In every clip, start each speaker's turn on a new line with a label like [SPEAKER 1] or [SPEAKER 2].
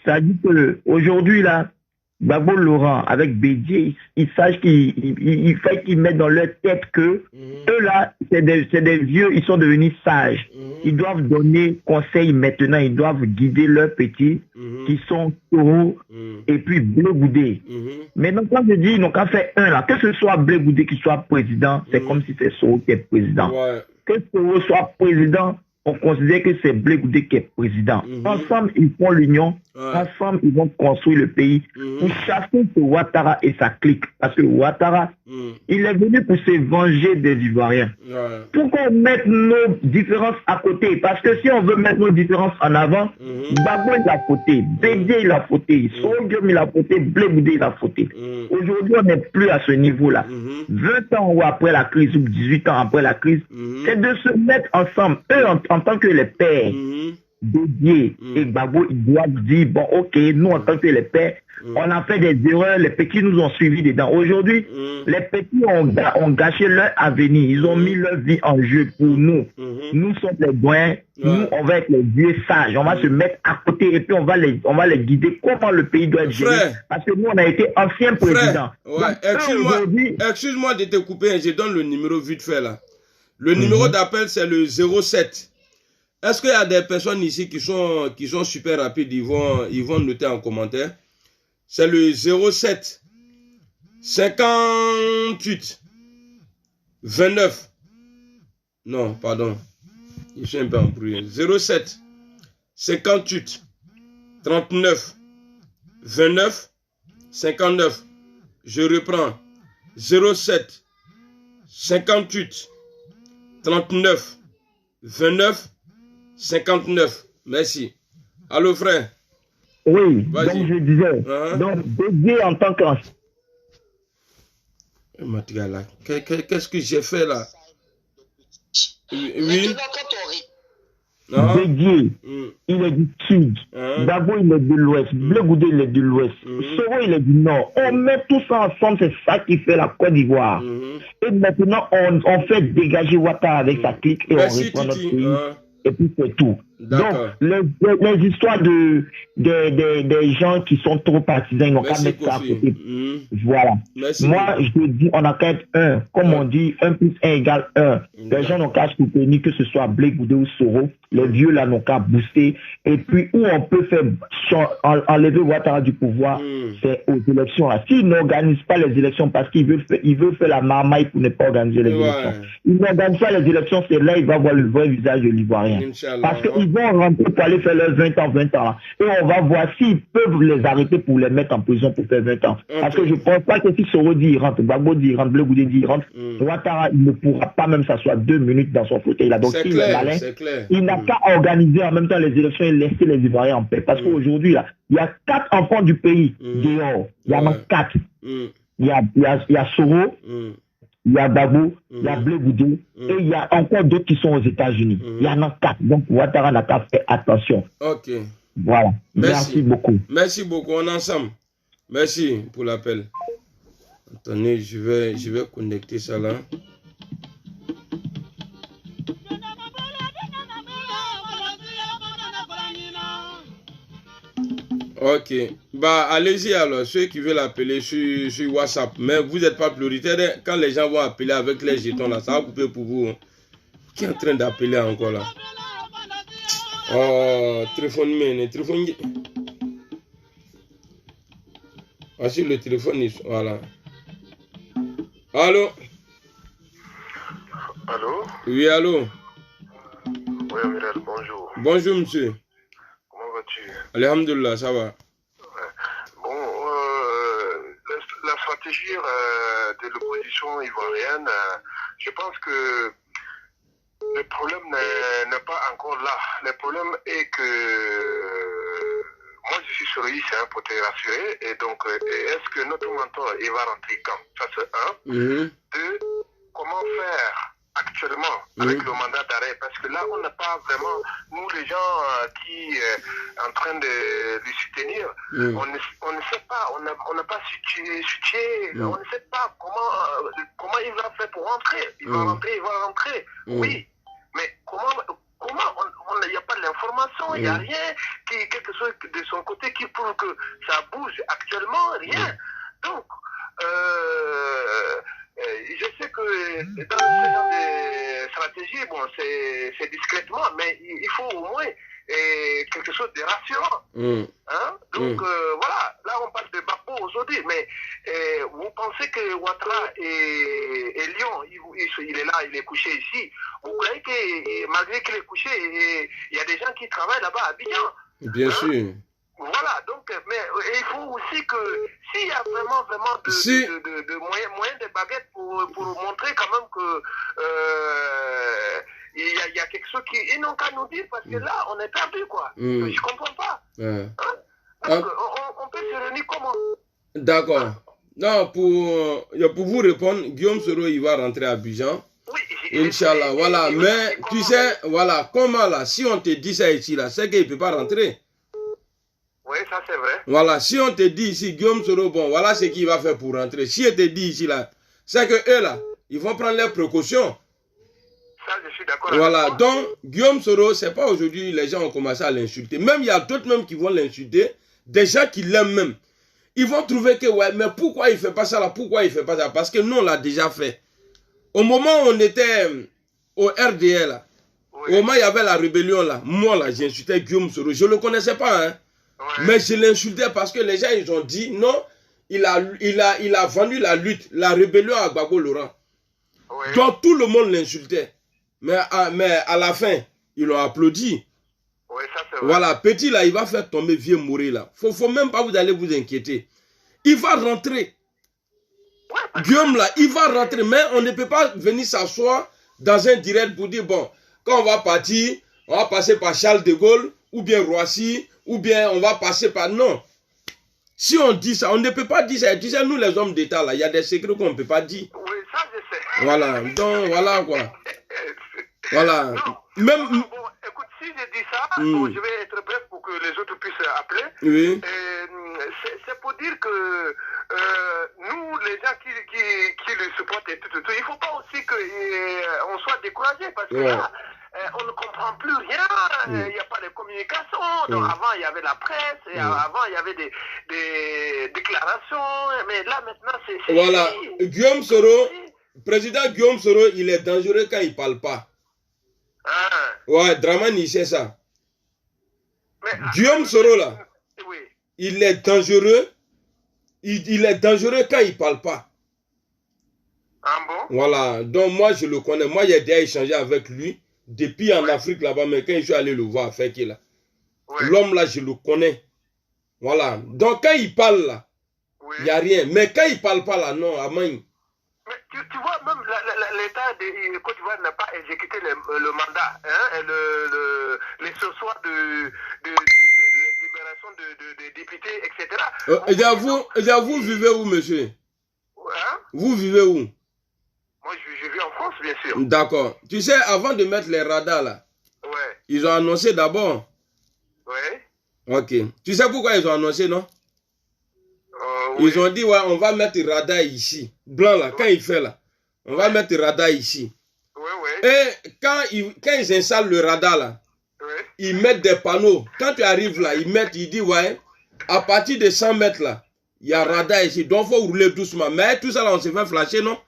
[SPEAKER 1] Ça dit que aujourd'hui là, Gbagbo Laurent avec Bédié, ils sachent il fait qu'ils mettent dans leur tête que eux là, c'est des vieux, ils sont devenus sages. Ils doivent donner conseil maintenant, ils doivent guider leurs petits qui sont Toro et puis Blé Goudé. Maintenant, quand je dis ils n'ont qu'à faire un là, que ce soit Blé Goudé qui soit président, c'est comme si c'est Soro qui est président. Que Soro soit président, on considère que c'est Blé Goudé qui est président. Ensemble, ils font l'union. Ensemble, ils vont construire le pays pour chasser ce Ouattara et sa clique. Parce que Ouattara, il est venu pour se venger des Ivoiriens. Pour qu'on mette nos différences à côté. Parce que si on veut mettre nos différences en avant, Gbagbo il a fauté, Bédié il a fauté, Sogom il a fauté, Blé Goudé il a fauté. Aujourd'hui, on n'est plus à ce niveau-là. 20 ans ou après la crise, ou 18 ans après la crise, c'est de se mettre ensemble. Eux, en tant que les pères, Bédié et Gbagbo, ils doivent dire, bon, ok, nous, en tant que les pères, on a fait des erreurs, les petits nous ont suivis dedans. Aujourd'hui, les petits ont gâché leur avenir, ils ont mis leur vie en jeu pour nous. Nous sommes les doyens, nous, on va être les vieux sages, on va se mettre à côté et puis on va les guider comment le pays doit être géré. Parce que nous, on a été anciens présidents.
[SPEAKER 2] Excuse-moi de te couper, je donne le numéro vite fait là. Le numéro d'appel, c'est le 07. Est-ce qu'il y a des personnes ici qui sont super rapides, ils vont noter en commentaire. C'est le 07 58 29. Non, pardon. Je suis un peu embrouillé. 07 58 39 29 59. Je reprends. 07 58 39 29 59. Merci. Allô, frère?
[SPEAKER 1] Oui, donc je disais, donc Bédié en tant que...
[SPEAKER 2] Qu'est-ce que j'ai fait là? Oui.
[SPEAKER 1] Bédié, il est du sud. Gbagbo, il est de l'ouest. Blé Goudé, il est de l'ouest. Soro, il est du nord. On met tout ça ensemble, c'est ça qui fait la Côte d'Ivoire. Et maintenant, on fait dégager Ouattara avec sa clique et on reprend notre pays. Et puis c'est tout. Donc, les histoires des gens qui sont trop partisans, ils n'ont qu'à mettre ça à côté. Voilà. Moi, je dis, on a qu'à être un. Comme on dit, 1 plus 1 égale 1. Les gens n'ont qu'à soutenir que ce soit Blé Goudé ou Soro. Les vieux là n'ont qu'à booster. Et puis, où on peut faire enlever Ouattara du pouvoir, c'est aux élections. S'ils n'organisent pas les élections parce qu'ils veulent faire la marmaille pour ne pas organiser les élections. Ils n'organisent pas les élections, c'est là qu'ils vont voir le vrai visage de l'Ivoirien. Parce qu'ils vont rentrer pour aller faire leurs 20 ans. Et on va voir s'ils peuvent les arrêter pour les mettre en prison pour faire 20 ans. Parce que je ne pense pas que si Soro dit il rentre, Gbagbo dit il rentre, Blé Goudé dit il rentre, Ouattara il ne pourra pas même s'asseoir 2 minutes dans son fauteuil. Donc s'il est malin, il n'a qu'à organiser en même temps les élections et laisser les Ivoiriens en paix. Parce qu'aujourd'hui, il y a 4 enfants du pays dehors. Il y en a 4. Il y a Soro, il y a Gbagbo, il y a Blé Goudé, et il y a encore d'autres qui sont aux États-Unis. Il y en a 4. Donc, Ouattara n'a qu'à faire attention.
[SPEAKER 2] Ok.
[SPEAKER 1] Voilà. Merci beaucoup.
[SPEAKER 2] Merci beaucoup. On est ensemble. Merci pour l'appel. Attendez, je vais connecter ça là. Ok. Bah, allez-y alors, ceux qui veulent appeler sur WhatsApp. Mais vous n'êtes pas prioritaire. Quand les gens vont appeler avec les jetons là, ça va couper pour vous. Qui est en train d'appeler encore là? Oh, téléphone. Voici le téléphone. Voilà. Allô?
[SPEAKER 3] Allô?
[SPEAKER 2] Oui, allô?
[SPEAKER 3] Oui, Amiral, bonjour.
[SPEAKER 2] Bonjour, monsieur.
[SPEAKER 3] Comment vas-tu?
[SPEAKER 2] Alhamdulillah, ça va.
[SPEAKER 3] Bon, la stratégie de l'opposition ivoirienne, je pense que le problème n'est pas encore là. Le problème est que moi je suis soroïste pour te rassurer, et donc est-ce que notre mentor il va rentrer quand? Ça c'est un. Deux, comment faire actuellement avec le mandat d'arrêt, parce que là on n'a pas vraiment, nous les gens qui en train de le soutenir, on ne sait pas, on n'a pas situé, on ne sait pas comment il va faire pour rentrer. Il va rentrer, oui, mais comment il n'y a pas l'information, il n'y a rien quelque chose de son côté qui prouve que ça bouge actuellement, rien. Donc, je sais que dans ce genre de stratégie, bon, c'est discrètement, mais il faut au moins quelque chose de rassurant. Hein? Donc, voilà, là on parle de Gbagbo aujourd'hui, mais vous pensez que Ouattara et Lyon, il est là, il est couché ici, vous croyez que malgré qu'il est couché, il y a des gens qui travaillent là-bas à Abidjan?
[SPEAKER 2] Bien sûr.
[SPEAKER 3] Voilà, donc, mais il faut aussi que s'il y a vraiment de moyens de baguette pour montrer quand même que il y a quelque chose qui... Ils n'ont qu'à nous dire parce que là, on est perdu, quoi. Je comprends pas. Hein? Donc, on peut se réunir comment?
[SPEAKER 2] D'accord. Non, pour vous répondre, Guillaume Soro, il va rentrer à Abidjan.
[SPEAKER 3] Oui,
[SPEAKER 2] Inch'Allah, voilà. Mais tu sais, voilà, comment là, si on te dit ça ici, là, c'est qu'il ne peut pas rentrer.
[SPEAKER 3] Oui, ça c'est vrai.
[SPEAKER 2] Voilà, si on te dit ici, Guillaume Soro, bon, voilà ce qu'il va faire pour rentrer. Si on te dit ici, là, c'est que eux, là, ils vont prendre leurs précautions.
[SPEAKER 3] Ça, je suis d'accord.
[SPEAKER 2] Voilà, donc, Guillaume Soro, c'est pas aujourd'hui, les gens ont commencé à l'insulter. Même, il y a d'autres même qui vont l'insulter, des gens qui l'aiment même. Ils vont trouver que, ouais, mais pourquoi il fait pas ça là? Pourquoi il fait pas ça? Parce que nous, on l'a déjà fait. Au moment où on était au RDL, là, au moment où il y avait la rébellion, là, moi, là, j'insultais Guillaume Soro. Je le connaissais pas, hein. Mais je l'insultais parce que les gens, ils ont dit, non, il a vendu la lutte, la rébellion à Gbagbo Laurent. Donc, tout le monde l'insultait. Mais à la fin, ils l'ont applaudi.
[SPEAKER 3] Oui, ça c'est vrai.
[SPEAKER 2] Voilà, petit là, il va faire tomber vieux mourir là. Faut même pas vous allez vous inquiéter. Il va rentrer. Guillaume là, il va rentrer. Mais on ne peut pas venir s'asseoir dans un direct pour dire, bon, quand on va partir, on va passer par Charles de Gaulle, ou bien Roissy, ou bien on va passer par... Non. Si on dit ça, on ne peut pas dire ça. Tu sais, nous les hommes d'État là, il y a des secrets qu'on ne peut pas dire.
[SPEAKER 3] Oui, ça je sais.
[SPEAKER 2] Voilà, donc voilà quoi. Voilà.
[SPEAKER 3] Non,
[SPEAKER 2] Même...
[SPEAKER 3] bon, écoute, si je dis ça, bon, je vais être bref pour que les autres puissent appeler.
[SPEAKER 2] Oui.
[SPEAKER 3] C'est pour dire que nous, les gens qui le supportent et tout, il ne faut pas aussi qu'on soit découragés parce que là, on ne comprend plus rien, il n'y a pas de communication. Donc avant, il y avait la presse, et avant, il y avait des déclarations, mais là, maintenant, c'est...
[SPEAKER 2] Voilà, Guillaume Soro, président Guillaume Soro, il est dangereux quand il ne parle pas. Ouais, Dramani, c'est ça. Mais, Guillaume Soro, là, il est dangereux. Il est dangereux quand il ne parle pas.
[SPEAKER 3] Ah bon?
[SPEAKER 2] Voilà, donc moi, je le connais. Moi, j'ai déjà échangé avec lui depuis en Afrique là-bas, mais quand je suis allé le voir, fait qu'il a. L'homme là, je le connais. Voilà, donc quand il parle là, il n'y a rien. Mais quand il ne parle pas là, non, Amain.
[SPEAKER 3] Mais tu vois, même l'État de Côte d'Ivoire n'a pas exécuté le mandat, hein, les soirs de libération de députés, etc.
[SPEAKER 2] Vous vivez où, monsieur?
[SPEAKER 3] Hein?
[SPEAKER 2] Vous vivez où?
[SPEAKER 3] Moi, je vis en France, bien sûr.
[SPEAKER 2] D'accord. Tu sais, avant de mettre les radars là, ils ont annoncé d'abord. Ok. Tu sais pourquoi ils ont annoncé, non? Ils ont dit, ouais, on va mettre le radar ici. Blanc là, quand il fait là, on va mettre le radar ici. Et quand ils installent le radar là, ils mettent des panneaux. Quand tu arrives là, ils disent, ouais, à partir de 100 mètres là, il y a radar ici. Donc, il faut rouler doucement. Mais tout ça là, on se fait flasher, non?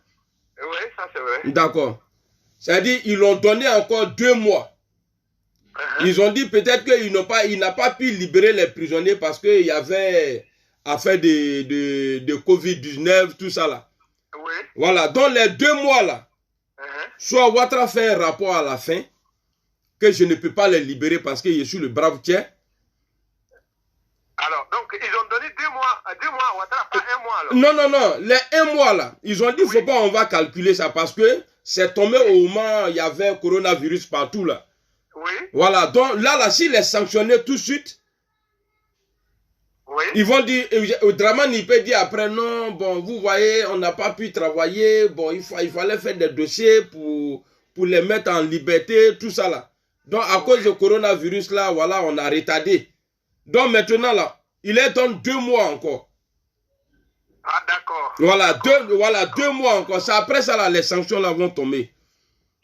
[SPEAKER 3] Oui, ça c'est vrai.
[SPEAKER 2] D'accord. C'est-à-dire, ils l'ont donné encore 2 mois. Ils ont dit peut-être qu'il n'a pas pu libérer les prisonniers parce qu'il y avait affaire de Covid-19, tout ça là. Voilà, donc les 2 mois là, soit Ouattara fait un rapport à la fin, que je ne peux pas les libérer parce que je suis le brave tiers.
[SPEAKER 3] Alors, donc, ils ont donné 2 mois à Ouattara, pas 1 mois alors.
[SPEAKER 2] Non, les 1 mois là, ils ont dit, faut pas, on va calculer ça parce que c'est tombé au moment où il y avait coronavirus partout là. Voilà, donc là, s'il est sanctionné tout de suite, ils vont dire, Dramani il peut dire après, non, bon, vous voyez, on n'a pas pu travailler, bon, il fallait faire des dossiers pour les mettre en liberté, tout ça là. Donc, à cause du coronavirus là, voilà, on a retardé. Donc, maintenant là, il est dans 2 mois encore.
[SPEAKER 3] Ah, d'accord.
[SPEAKER 2] Voilà, 2 mois encore. Ça, après ça là, les sanctions là vont tomber.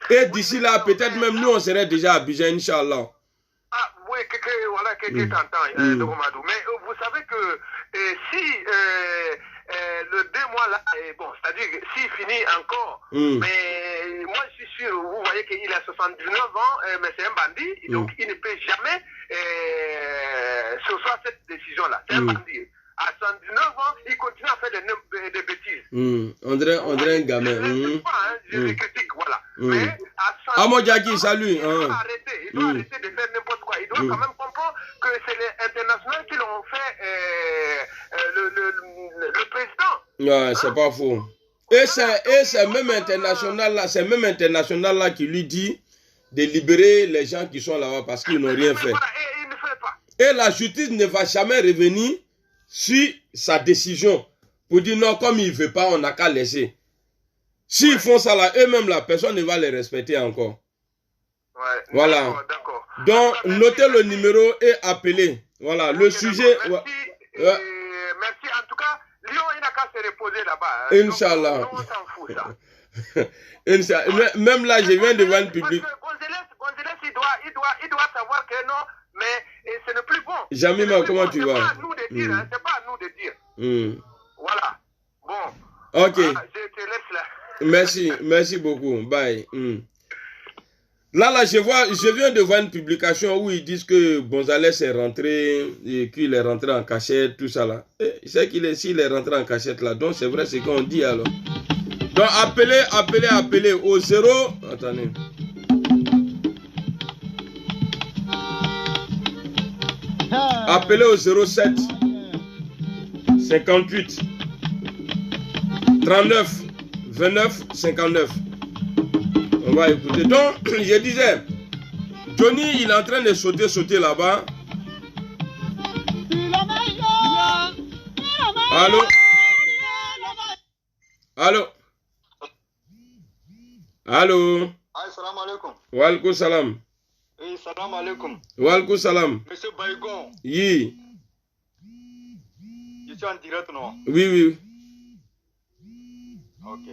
[SPEAKER 2] Et d'ici là, peut-être même nous, on serait déjà à Abidjan, Inch'Allah.
[SPEAKER 3] Ah, oui, voilà, que t'entends, Dogomadou. Mais vous savez que si le 2 mois là, bon, c'est-à-dire s'il finit encore, mais moi je suis sûr, vous voyez qu'il a 79 ans, mais c'est un bandit, donc il ne peut jamais se faire cette décision-là. C'est un bandit. À 79 ans, il continue à faire des bêtises.
[SPEAKER 2] On dirait un gamin.
[SPEAKER 3] Je ne sais pas, hein, je le critique, voilà. Mais à 79
[SPEAKER 2] Amodjaki, salut.
[SPEAKER 3] Il doit arrêter de faire n'importe quoi. Il doit quand même comprendre que c'est les internationaux qui l'ont fait le président.
[SPEAKER 2] Ouais, c'est pas faux. Et c'est même international là qui lui dit de libérer les gens qui sont là-bas parce qu'ils n'ont rien fait.
[SPEAKER 3] Voilà, et il ne fait pas.
[SPEAKER 2] Et la justice ne va jamais revenir sur sa décision pour dire non, comme il ne veut pas, on n'a qu'à laisser. S'ils font ça là, eux-mêmes, la personne ne va les respecter encore.
[SPEAKER 3] Ouais,
[SPEAKER 2] voilà.
[SPEAKER 3] D'accord.
[SPEAKER 2] Donc, notez le numéro et appelez. Voilà, le sujet.
[SPEAKER 3] Merci. En tout cas, Lyon, il n'a qu'à se reposer là-bas.
[SPEAKER 2] Inch'Allah.
[SPEAKER 3] Nous, on s'en fout, ça.
[SPEAKER 2] Inch'Allah. Même là, je viens de voir une public.
[SPEAKER 3] Gonzalez, il doit savoir que non, mais ce n'est plus bon.
[SPEAKER 2] Jamima, comment tu vas?
[SPEAKER 3] C'est pas à nous de dire, c'est pas à nous de dire. Voilà. Bon.
[SPEAKER 2] Ok.
[SPEAKER 3] Je te laisse là.
[SPEAKER 2] Merci beaucoup. Bye. Là, je viens de voir une publication où ils disent que Gonzalez est rentré et qu'il est rentré en cachette, tout ça là. C'est s'il est rentré en cachette là, donc c'est vrai ce qu'on dit alors. Donc appelez au 0. Attendez. Appelez au 07 58 39 29 59. On va écouter. Donc, je disais, Johnny, il est en train de sauter là-bas. Allô? Allô? Allô?
[SPEAKER 4] Salam alaikum.
[SPEAKER 2] Wa alaikum salam.
[SPEAKER 4] Oui, salam alaikum.
[SPEAKER 2] Wa alaikum salam.
[SPEAKER 4] Monsieur Baïgon.
[SPEAKER 2] Oui.
[SPEAKER 4] Je suis en direct, non?
[SPEAKER 2] Oui.
[SPEAKER 4] Ok.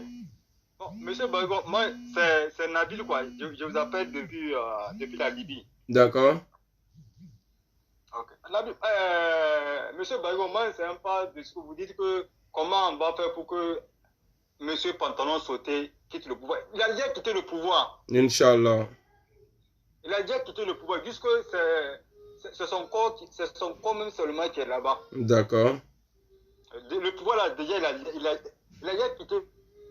[SPEAKER 4] Bon, monsieur Baïgon, moi, c'est Nabil, quoi. Je vous appelle depuis la Libye.
[SPEAKER 2] D'accord.
[SPEAKER 4] Ok. Nabil, monsieur Baïgon, moi, c'est un pas de ce que vous dites que comment on va faire pour que monsieur Pantalon Sauté quitte le pouvoir. Il a déjà quitté le pouvoir.
[SPEAKER 2] Inch'Allah.
[SPEAKER 4] Il a déjà quitté le pouvoir, puisque c'est son corps même seulement qui est là-bas.
[SPEAKER 2] D'accord.
[SPEAKER 4] Le pouvoir, là, déjà, il a déjà quitté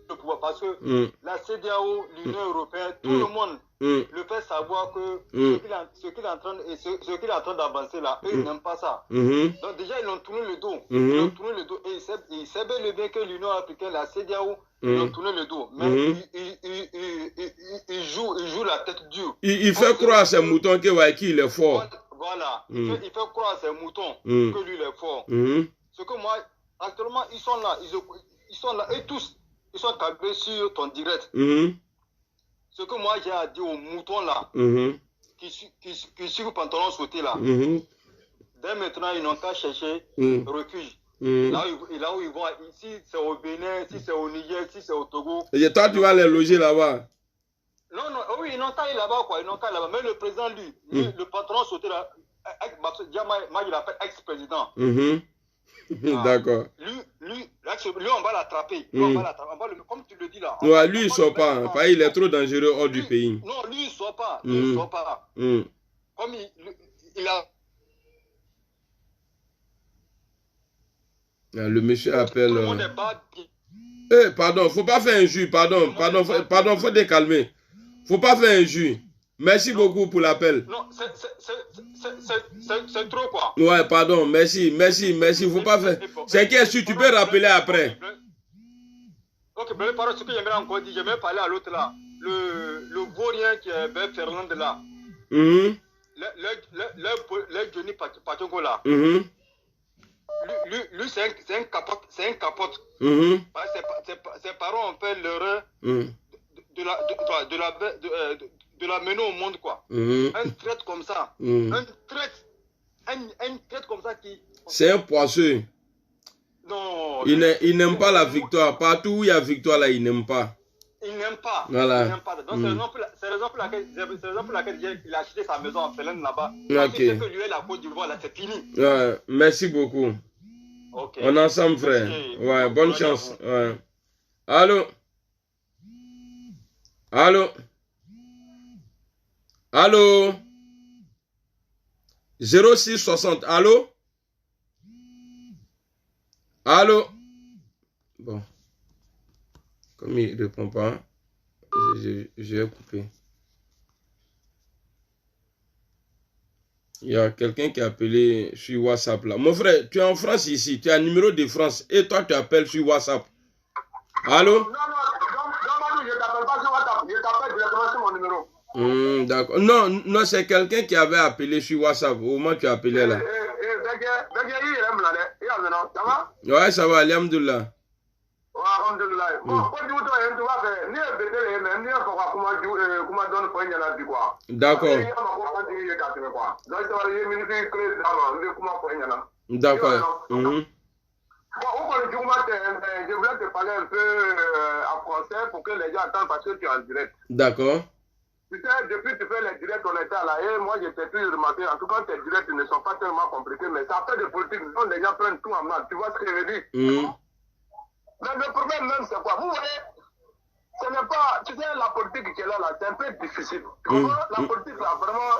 [SPEAKER 4] le pouvoir parce que la CEDEAO, l'Union européenne, tout le monde le fait savoir que ce qu'il est en train d'avancer là, eux, ils n'aiment pas ça. Donc déjà, ils ont tourné le dos. Et il sait bien bien que l'Union africaine, la CEDEAO, ils ont tourné le dos. Mais il joue la tête dure.
[SPEAKER 2] Il fait croire à ses moutons qu'il est fort.
[SPEAKER 4] Voilà. Il fait croire à ses moutons que lui, il est fort. Ce que moi, actuellement, ils sont là, et tous. Ils sont câblés sur ton direct. Ce que moi j'ai à dire aux moutons là, qui suivent Pantalon Sauté là, dès maintenant ils n'ont qu'à chercher refuge. Là où ils vont, si c'est au Bénin, si c'est au Niger, si c'est au Togo.
[SPEAKER 2] Et toi tu vas les loger là-bas?
[SPEAKER 4] Non, oui, ils n'ont qu'à aller là-bas quoi, ils n'ont qu'à aller là-bas. Mais le président lui, le Pantalon Sauté là, moi je l'appelle ex-président.
[SPEAKER 2] D'accord.
[SPEAKER 4] Lui, on va l'attraper. Comme tu le dis là.
[SPEAKER 2] Ouais, lui, il sort pas. Il est trop dangereux hors du pays.
[SPEAKER 4] Non, lui, il sort pas. Il sort pas. Comme il a...
[SPEAKER 2] Le monsieur appelle...
[SPEAKER 4] Tout le monde est pas...
[SPEAKER 2] pardon, faut pas faire un jus. Pardon, faut décalmer. Faut pas faire un jus. Merci beaucoup pour l'appel.
[SPEAKER 4] Non, c'est trop quoi.
[SPEAKER 2] Ouais, pardon, merci. Faut pas faire. C'est qu'est-ce que tu peux rappeler après?
[SPEAKER 4] Ok, mais par ce que j'aimerais encore dire, j'aimerais parler à l'autre là. Le Vaurien qui est Ben Fernand là. Le Johnny Patongo là. Lui, c'est un capote. Ses parents ont fait l'erreur de la mener au monde quoi. Un traître comme ça. Un traître comme ça qui...
[SPEAKER 2] C'est un poisseux.
[SPEAKER 4] Non.
[SPEAKER 2] Il n'aime pas la victoire. Partout où il y a victoire là, il n'aime pas.
[SPEAKER 4] Il n'aime n'aime pas.
[SPEAKER 2] Voilà.
[SPEAKER 4] Il n'aime pas. Donc, c'est la raison pour laquelle il a acheté sa maison en Pélène là-bas.
[SPEAKER 2] Ok.
[SPEAKER 4] Parce que ce que lui et la Côte d'Ivoire, là, c'est fini.
[SPEAKER 2] Ouais, merci beaucoup.
[SPEAKER 4] Ok.
[SPEAKER 2] On est ensemble, frère. Ouais, bonne chance. Ouais. Allô? Allô? Allô? 0660. Allô? Allô? Bon. Comme il ne répond pas, je vais couper. Il y a quelqu'un qui a appelé sur WhatsApp là. Mon frère, tu es en France ici, tu as un numéro de France et toi tu appelles sur WhatsApp. Allô?
[SPEAKER 3] Non, je ne t'appelle pas sur WhatsApp, je t'appelle directement sur mon numéro.
[SPEAKER 2] D'accord. Non, c'est quelqu'un qui avait appelé sur WhatsApp au moment où tu as appelé là. Ouais, ça va, alhamdoulilah. D'accord. D'accord.
[SPEAKER 3] Je voulais te parler un peu en français pour que les gens attendent parce que tu es en direct.
[SPEAKER 2] D'accord.
[SPEAKER 3] Tu sais, depuis que tu fais les directs, on était à la haie. Moi, j'ai pu remarquer, en tout cas, tes directs ne sont pas tellement compliqués, mais ça fait de politique. Donc, les gens prennent tout en main. Tu vois ce que je veux dire? Mais le problème même, c'est quoi? Vous voyez, ce n'est pas, tu sais, la politique qui est là, c'est un peu difficile. Tu comprends? La politique, là, vraiment,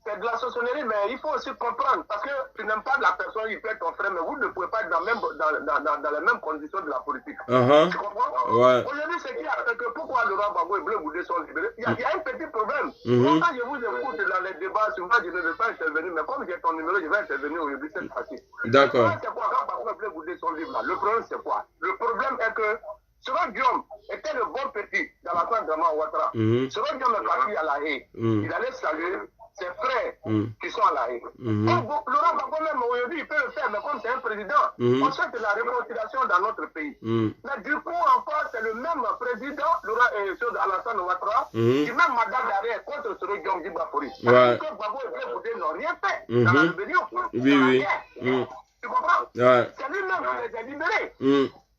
[SPEAKER 3] c'est de la sorcellerie, mais il faut aussi comprendre, parce que tu n'aimes pas la personne, il peut être ton frère, mais vous ne pouvez pas être dans les mêmes conditions de la politique. Tu comprends?
[SPEAKER 2] Ouais.
[SPEAKER 3] Aujourd'hui, c'est qui a fait que pourquoi Laurent Gbagbo et Bleu Goudé sont libérés? Il y a un petit problème. Moi, quand je vous écoute dans les débats, souvent je ne veux pas intervenir, mais comme j'ai ton numéro, je vais intervenir aujourd'hui cette fois-ci.
[SPEAKER 2] D'accord.
[SPEAKER 3] C'est quoi quand Gbagbo et Bleu Goudé sont libres là? Le problème, c'est quoi? Le problème est que Soro Diom était le bon petit dans la fin de Ouattara. Soro Diom est parti à la haie. Il allait saluer ses frères qui sont à la haie. Laurent Gbagbo même aujourd'hui, il peut le faire, mais comme c'est un président, on cherche la réconciliation dans notre pays. Mais du coup, encore, c'est le même président, Alassane Ouattara, qui même mandat d'arrêt contre Soro Diom Dibafori. Parce que Gbagbo et Bleu Goudé n'ont rien fait dans la rébellion.
[SPEAKER 2] Oui.
[SPEAKER 3] Tu comprends? C'est lui-même qui les a libérés.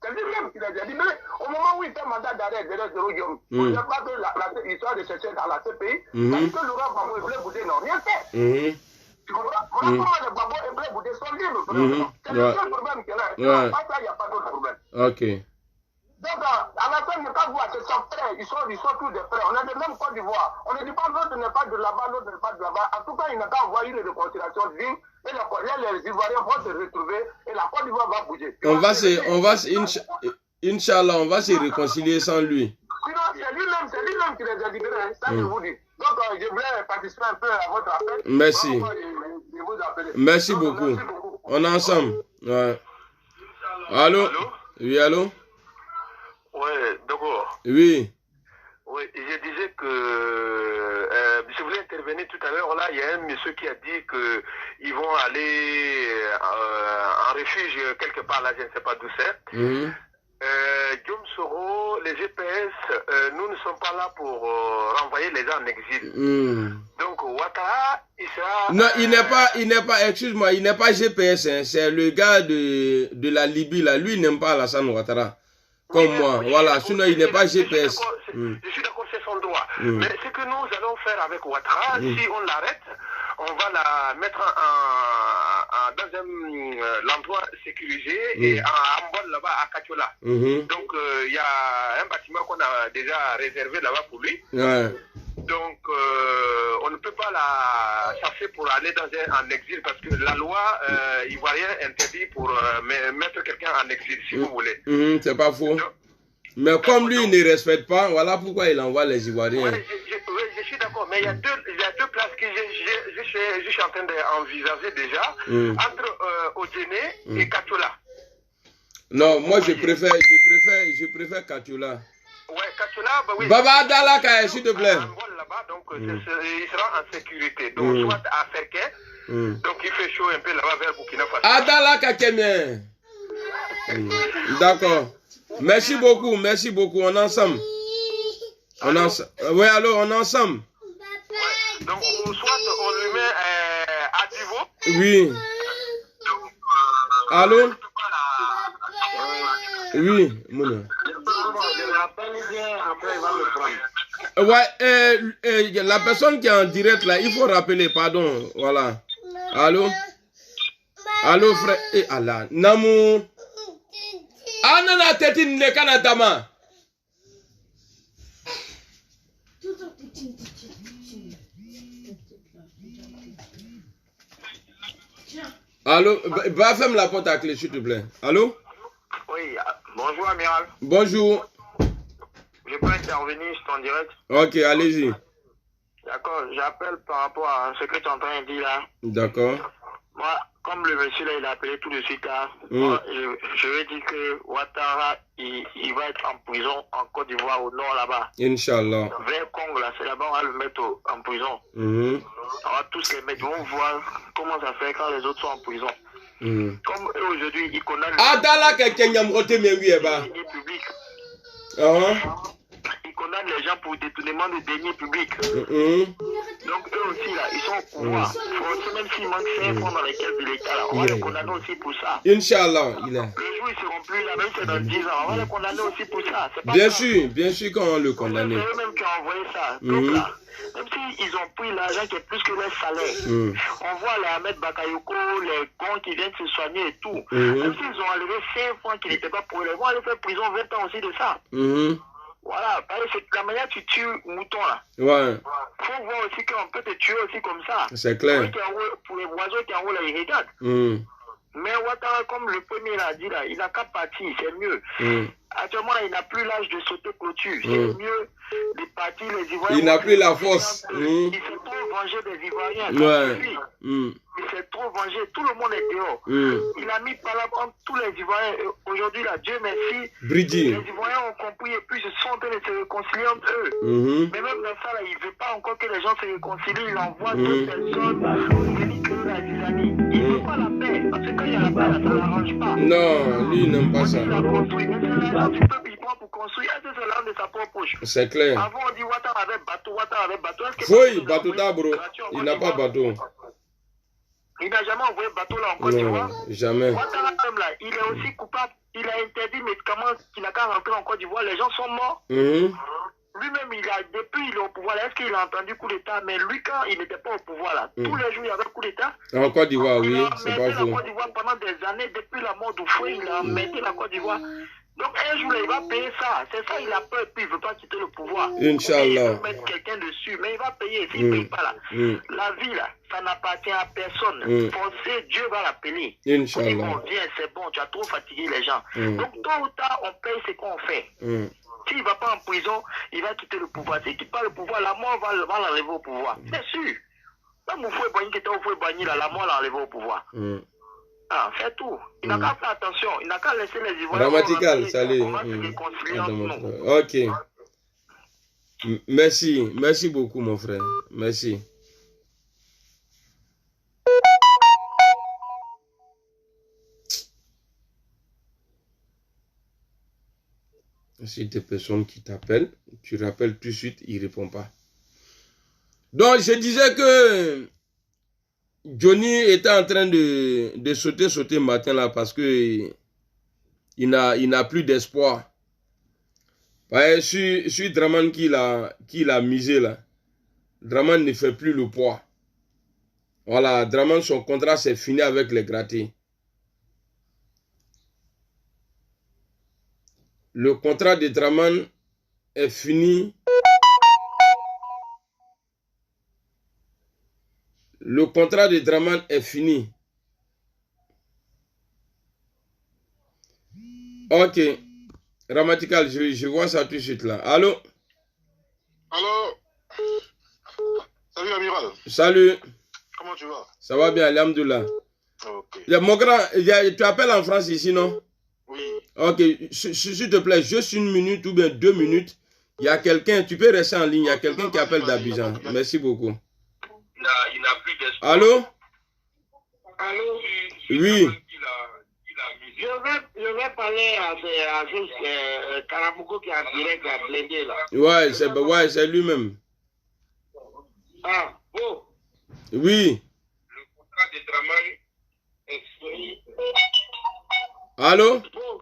[SPEAKER 3] C'est lui-même qui les a libérés. Au moment où il fait mandat d'arrêt derrière Soro Diom, on ne sait pas que l'histoire de chercher dans la CPI, parce que Laurent Gbagbo et Bleu Goudé n'ont rien fait. Tu comprends? Voilà comment les Gbagbo et Bleu Goudé sont libres. C'est le seul problème qu'il y a. Pas ça, il n'y a pas d'autre problème.
[SPEAKER 2] Ok.
[SPEAKER 3] Donc, à la fin, ne pas voir, c'est son frère, ils sont tous des frères. On est de même Côte d'Ivoire. On ne dit pas l'autre n'est pas de là-bas, l'autre n'est pas de là-bas. En tout cas, il n'a qu'à avoir une réconciliation digne. Et les Ivoiriens vont se retrouver et la Côte d'Ivoire va bouger.
[SPEAKER 2] Inch'Allah, on va se réconcilier sans lui.
[SPEAKER 3] Sinon, c'est lui-même qui les a libérés, ça je vous dis. Donc, je voulais participer un peu à votre appel.
[SPEAKER 2] Merci.
[SPEAKER 3] Je vous appelle.
[SPEAKER 2] Merci beaucoup. On est ensemble. Ouais. Allô? Oui, allô?
[SPEAKER 3] Oui, d'accord.
[SPEAKER 2] Oui.
[SPEAKER 3] Oui, je disais que je voulais intervenir tout à l'heure. Là, il y a un monsieur qui a dit qu'ils vont aller en refuge quelque part. Là, je ne sais pas d'où c'est. Diom Soro, les GPS, nous ne sommes pas là pour renvoyer les gens en exil. Donc, Ouattara, il sera...
[SPEAKER 2] Non, il n'est pas, excuse-moi, il n'est pas GPS. Hein, c'est le gars de la Libye, là. Lui, il n'aime pas Alassane Ouattara. Comme moi, voilà. Sinon, il n'est pas GPS.
[SPEAKER 3] Je suis d'accord, c'est son droit. Mais ce que nous allons faire avec Ouattara, si on l'arrête, on va la mettre dans l'emploi sécurisé et en bol là-bas à Katiola. Donc, il y a un bâtiment qu'on a déjà réservé là-bas pour lui. Donc, on ne peut pas la chasser pour aller en exil parce que la loi ivoirienne interdit pour mettre quelqu'un en exil, si vous voulez.
[SPEAKER 2] C'est pas faux. Mais comme lui, il ne respecte pas, voilà pourquoi il envoie les Ivoiriens.
[SPEAKER 3] Je suis d'accord, mais il y a deux places que je suis en train d'envisager déjà, entre Odjene et Katiola.
[SPEAKER 2] Non, moi je préfère Katiola.
[SPEAKER 3] Ouais, Katiola, bah oui.
[SPEAKER 2] Baba Adalaka, s'il te plaît.
[SPEAKER 3] Donc, il sera en sécurité. Donc, soit à Ferke, donc il fait chaud un peu là-bas vers Burkina Faso.
[SPEAKER 2] Adalaka Kemien. D'accord. Merci beaucoup, on est ensemble. Oui, allô, on est ensemble.
[SPEAKER 3] Ouais. Donc, soit on lui met à Divo.
[SPEAKER 2] Oui. Allô? Oui, Mouna.
[SPEAKER 3] Je me rappelle bien après il va me prendre.
[SPEAKER 2] Ouais, la personne qui est en direct là, il faut rappeler, pardon, voilà. Allô? Allô, frère? Eh, Allah, Namu. Ah, non, non, t'es une Nekanatama. Allô? Va fermer la porte à clé, s'il te plaît. Allô?
[SPEAKER 3] Oui, bonjour, amiral.
[SPEAKER 2] Bonjour.
[SPEAKER 3] Je peux intervenir sur ton direct?
[SPEAKER 2] Ok, allez-y.
[SPEAKER 3] D'accord, j'appelle par rapport à ce que tu es en train de dire là.
[SPEAKER 2] D'accord.
[SPEAKER 3] Moi, comme le monsieur là, il a appelé tout de suite là, moi, je vais dire que Ouattara, il va être en prison en Côte d'Ivoire, au nord là-bas.
[SPEAKER 2] Inch'Allah.
[SPEAKER 3] Vers Congo là, c'est là-bas on va le mettre en prison. On va tous les mettre, on va voir comment ça fait quand les autres sont en prison. Comme eux aujourd'hui, ils connaissent
[SPEAKER 2] ah, t'as là quelqu'un qui a monté mes oui,
[SPEAKER 3] deniers publics. Ils condamnent les gens pour détournement de deniers publics. Donc eux aussi là, ils sont au pouvoir. Même s'ils manquent 5 fonds dans les caisses de l'État, on va les condamner aussi pour ça.
[SPEAKER 2] Inch'Allah, il est.
[SPEAKER 3] Le jour ils seront plus là, même si c'est dans 10 ans, on va les condamner aussi pour ça.
[SPEAKER 2] Bien sûr qu'on va le condamner.
[SPEAKER 3] C'est eux-mêmes qui ont envoyé ça. Donc là, même s'ils ont pris l'argent qui est plus que leur salaire, on voit les Ahmed Bakayoko, les cons qui viennent se soigner et tout. Même s'ils ont enlevé 5 francs qui n'étaient pas pour eux, ils vont aller faire prison 20 ans aussi de ça. Voilà, c'est la manière tu tues mouton là.
[SPEAKER 2] Ouais.
[SPEAKER 3] Faut voir aussi qu'on peut te tuer aussi comme ça.
[SPEAKER 2] C'est clair.
[SPEAKER 3] Pour les oiseaux qui en haut là, ils regardent. Mais Ouattara, comme le premier l'a dit là, il n'a qu'à partir, c'est mieux. Actuellement, il n'a plus l'âge de sauter clôture. C'est mieux de partir les Ivoiriens.
[SPEAKER 2] Il n'a plus la force.
[SPEAKER 3] Il s'est trop vengé des Ivoiriens.
[SPEAKER 2] Ouais.
[SPEAKER 3] Il s'est trop vengé. Tout le monde est dehors. Il a mis par là tous les Ivoiriens. Aujourd'hui, là, Dieu merci.
[SPEAKER 2] Bridi.
[SPEAKER 3] Les Ivoiriens ont compris et puis se sont en train de se réconcilier entre eux. Mais même dans ça, là, il ne veut pas encore que les gens se réconcilient. Il envoie d'autres personnes venir créer la zizanie. Il ne veut pas la paix. Parce que quand il y a la paix, là, ça ne l'arrange pas.
[SPEAKER 2] Non, lui, il n'aime pas ça.
[SPEAKER 3] Il a construit. Mais c'est là, du peuple, il prend pour construire. Est-ce que c'est l'âme de sa propre poche?
[SPEAKER 2] C'est clair.
[SPEAKER 3] Avant, on dit Ouattara avait bateau, Ouattara avait bateau.
[SPEAKER 2] Oui, bateau d'abro. Il n'a pas bateau.
[SPEAKER 3] Il n'a jamais envoyé bateau là en Côte d'Ivoire.
[SPEAKER 2] Non, jamais.
[SPEAKER 3] Ouattara même là, il est aussi coupable. Il a interdit médicaments qu'il n'a qu'à rentrer en Côte d'Ivoire. Les gens sont morts. Lui-même, depuis il est au pouvoir, est-ce qu'il a entendu coup d'État? Mais lui, quand il n'était pas au pouvoir là, tous les jours il y avait coup d'État.
[SPEAKER 2] En Côte d'Ivoire, oui, c'est pas
[SPEAKER 3] faux. Il a emmerdé la
[SPEAKER 2] faux.
[SPEAKER 3] Côte d'Ivoire pendant des années, depuis la mort d'Oufoué, il a emmerdé la Côte d'Ivoire. Donc un jour, là, il va payer ça. C'est ça, il a peur et puis il ne veut pas quitter le pouvoir.
[SPEAKER 2] Inch'Allah.
[SPEAKER 3] Il veut mettre quelqu'un dessus, mais il va payer. S'il ne paye pas là, la vie là, ça n'appartient à personne. Forcé, Dieu va l'appeler.
[SPEAKER 2] Inch'Allah.
[SPEAKER 3] Bon, viens, c'est bon, tu as trop fatigué les gens. Donc tôt ou tard, on paye ce qu'on fait. S'il ne va pas en prison, il va quitter le pouvoir. S'il ne quitte pas le pouvoir, la mort va l'enlever au pouvoir. C'est sûr. Même Oufoué Boigny qui était Oufoué Boigny, la mort l'a enlevé au pouvoir. Ah, c'est tout. Il n'a qu'à faire attention. Il n'a qu'à laisser les Ivoiriens.
[SPEAKER 2] Grammatical, salut. Ok. Merci. Merci beaucoup, mon frère. Merci. Si des personnes qui t'appellent, tu rappelles tout de suite, il ne répond pas. Donc, je disais que Johnny était en train de sauter matin là parce que il n'a plus d'espoir. Sur Draman qui l'a misé là, Draman ne fait plus le poids. Voilà, Draman, son contrat c'est fini avec les grattés. Le contrat de Draman est fini. Le contrat de Draman est fini. Ok. Grammatical, je vois ça tout de suite là. Allô?
[SPEAKER 3] Allô? Salut, amiral.
[SPEAKER 2] Salut.
[SPEAKER 3] Comment tu vas?
[SPEAKER 2] Ça va bien, alhamdoulilah.
[SPEAKER 3] Ok.
[SPEAKER 2] Mon grand, tu appelles en France ici, non?
[SPEAKER 3] Oui.
[SPEAKER 2] Ok, s'il te plaît, juste 1 minute ou bien 2 minutes. Il y a quelqu'un, tu peux rester en ligne, il y a quelqu'un qui appelle d'Abidjan. Merci beaucoup.
[SPEAKER 3] Il n'a plus d'espoir.
[SPEAKER 2] Allô?
[SPEAKER 3] Allô?
[SPEAKER 2] Oui.
[SPEAKER 3] Je vais parler à Karamoko qui est en direct à Blendé là.
[SPEAKER 2] Ouais, c'est lui-même.
[SPEAKER 3] Ah, bon.
[SPEAKER 2] Oui.
[SPEAKER 3] Le contrat de Draman est fini.
[SPEAKER 2] Allô?
[SPEAKER 3] Bon.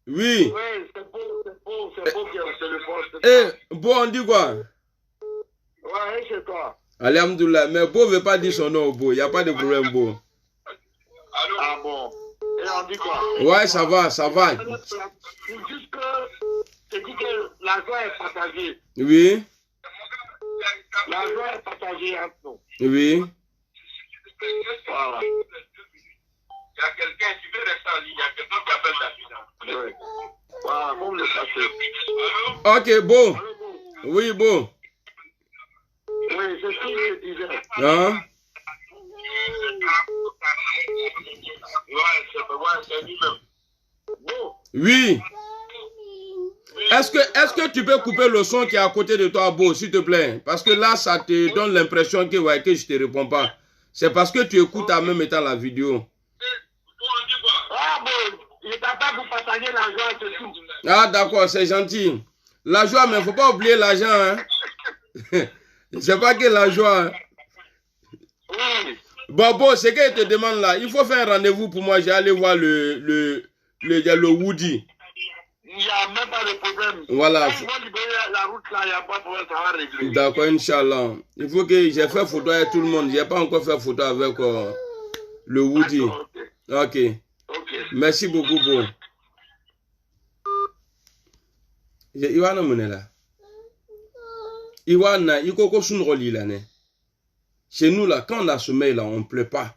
[SPEAKER 2] Oui.
[SPEAKER 3] Oui, c'est beau que c'est le poste.
[SPEAKER 2] Beau, on dit quoi?
[SPEAKER 3] Ouais, c'est toi.
[SPEAKER 2] Alhamdoulilah, mais Beau ne veut pas dire son nom, Beau. Il n'y a pas de problème, Beau.
[SPEAKER 3] Ah bon? Et on dit quoi?
[SPEAKER 2] Ouais, ça va, ça va.
[SPEAKER 3] C'est juste que c'est dit que la joie est partagée.
[SPEAKER 2] Oui.
[SPEAKER 3] La joie est partagée entre nous.
[SPEAKER 2] Oui.
[SPEAKER 3] Voilà.
[SPEAKER 5] Il y a quelqu'un qui veut rester en ligne, il y a quelqu'un qui appelle la
[SPEAKER 3] Oui. Voilà, vous le sachez.
[SPEAKER 2] Ok, Beau. Oui, Beau.
[SPEAKER 3] Oui, c'est ce que je disais.
[SPEAKER 2] Hein?
[SPEAKER 3] Bon.
[SPEAKER 2] Oui. Est-ce que tu peux couper le son qui est à côté de toi, Beau, s'il te plaît? Parce que là, ça te donne l'impression que, ouais, que je ne te réponds pas. C'est parce que tu écoutes en même temps la vidéo.
[SPEAKER 3] Ah bon, il est capable de partager l'argent, c'est tout.
[SPEAKER 2] Ah, d'accord, c'est gentil. La joie, mais il ne faut pas oublier l'argent. Hein? C'est pas que la joie. Hein?
[SPEAKER 3] Oui.
[SPEAKER 2] Bon, ce qu'il te demande là, il faut faire un rendez-vous pour moi. J'ai allé voir le Woody.
[SPEAKER 3] Il n'y a même pas de problème.
[SPEAKER 2] Voilà.
[SPEAKER 3] Quand ils vont libérer la route là, il n'y a pas de problème, ça va régler.
[SPEAKER 2] D'accord, Inch'Allah. Il faut que j'ai fait photo avec tout le monde. Je n'ai pas encore fait photo avec le Woody. Ok. Merci beaucoup, Beau. Iwana Monela. Iwana, Ikoko Sunroli là. Chez nous là, quand on a sommeil là, on ne pleut pas.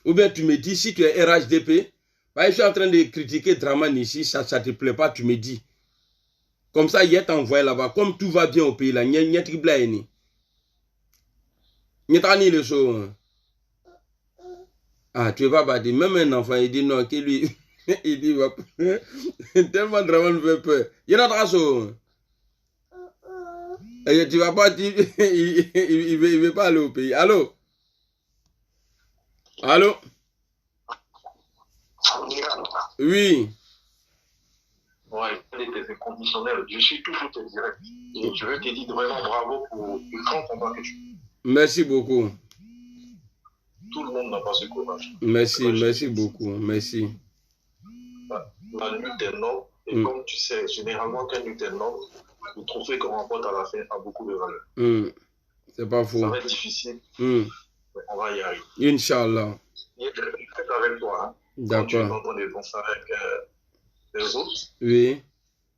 [SPEAKER 2] Ou bien tu me dis, si tu es RHDP, bah, je suis en train de critiquer Draman ici, ça ne te plaît pas, tu me dis. Comme ça, il est envoyé là-bas. Comme tout va bien au pays là, il y a un blaini. Il y a le show. Ah, tu vas pas dire, même un enfant, il dit non, que lui, il dit, va tellement Draman veut peur. Il y a un traceau. Et tu vas pas dire, il veut pas aller au pays. Allô? Allô? Oui.
[SPEAKER 5] Ouais, c'est inconditionnel. Je suis toujours te direct. Et je veux te dire vraiment bravo pour le grand combat que tu fais.
[SPEAKER 2] Merci beaucoup.
[SPEAKER 5] Tout le monde n'a pas ce courage.
[SPEAKER 2] Merci beaucoup. Merci.
[SPEAKER 5] La lutte est noble. Et comme tu sais, généralement, quand la lutte est noble, le trophée qu'on remporte à la fin a beaucoup de valeur.
[SPEAKER 2] C'est pas faux.
[SPEAKER 5] Ça va être difficile. Mais on va y arriver.
[SPEAKER 2] Inch'Allah.
[SPEAKER 5] Je vais avec toi. Hein.
[SPEAKER 2] D'accord.
[SPEAKER 5] Tu es en train de penser avec les autres.
[SPEAKER 2] Oui.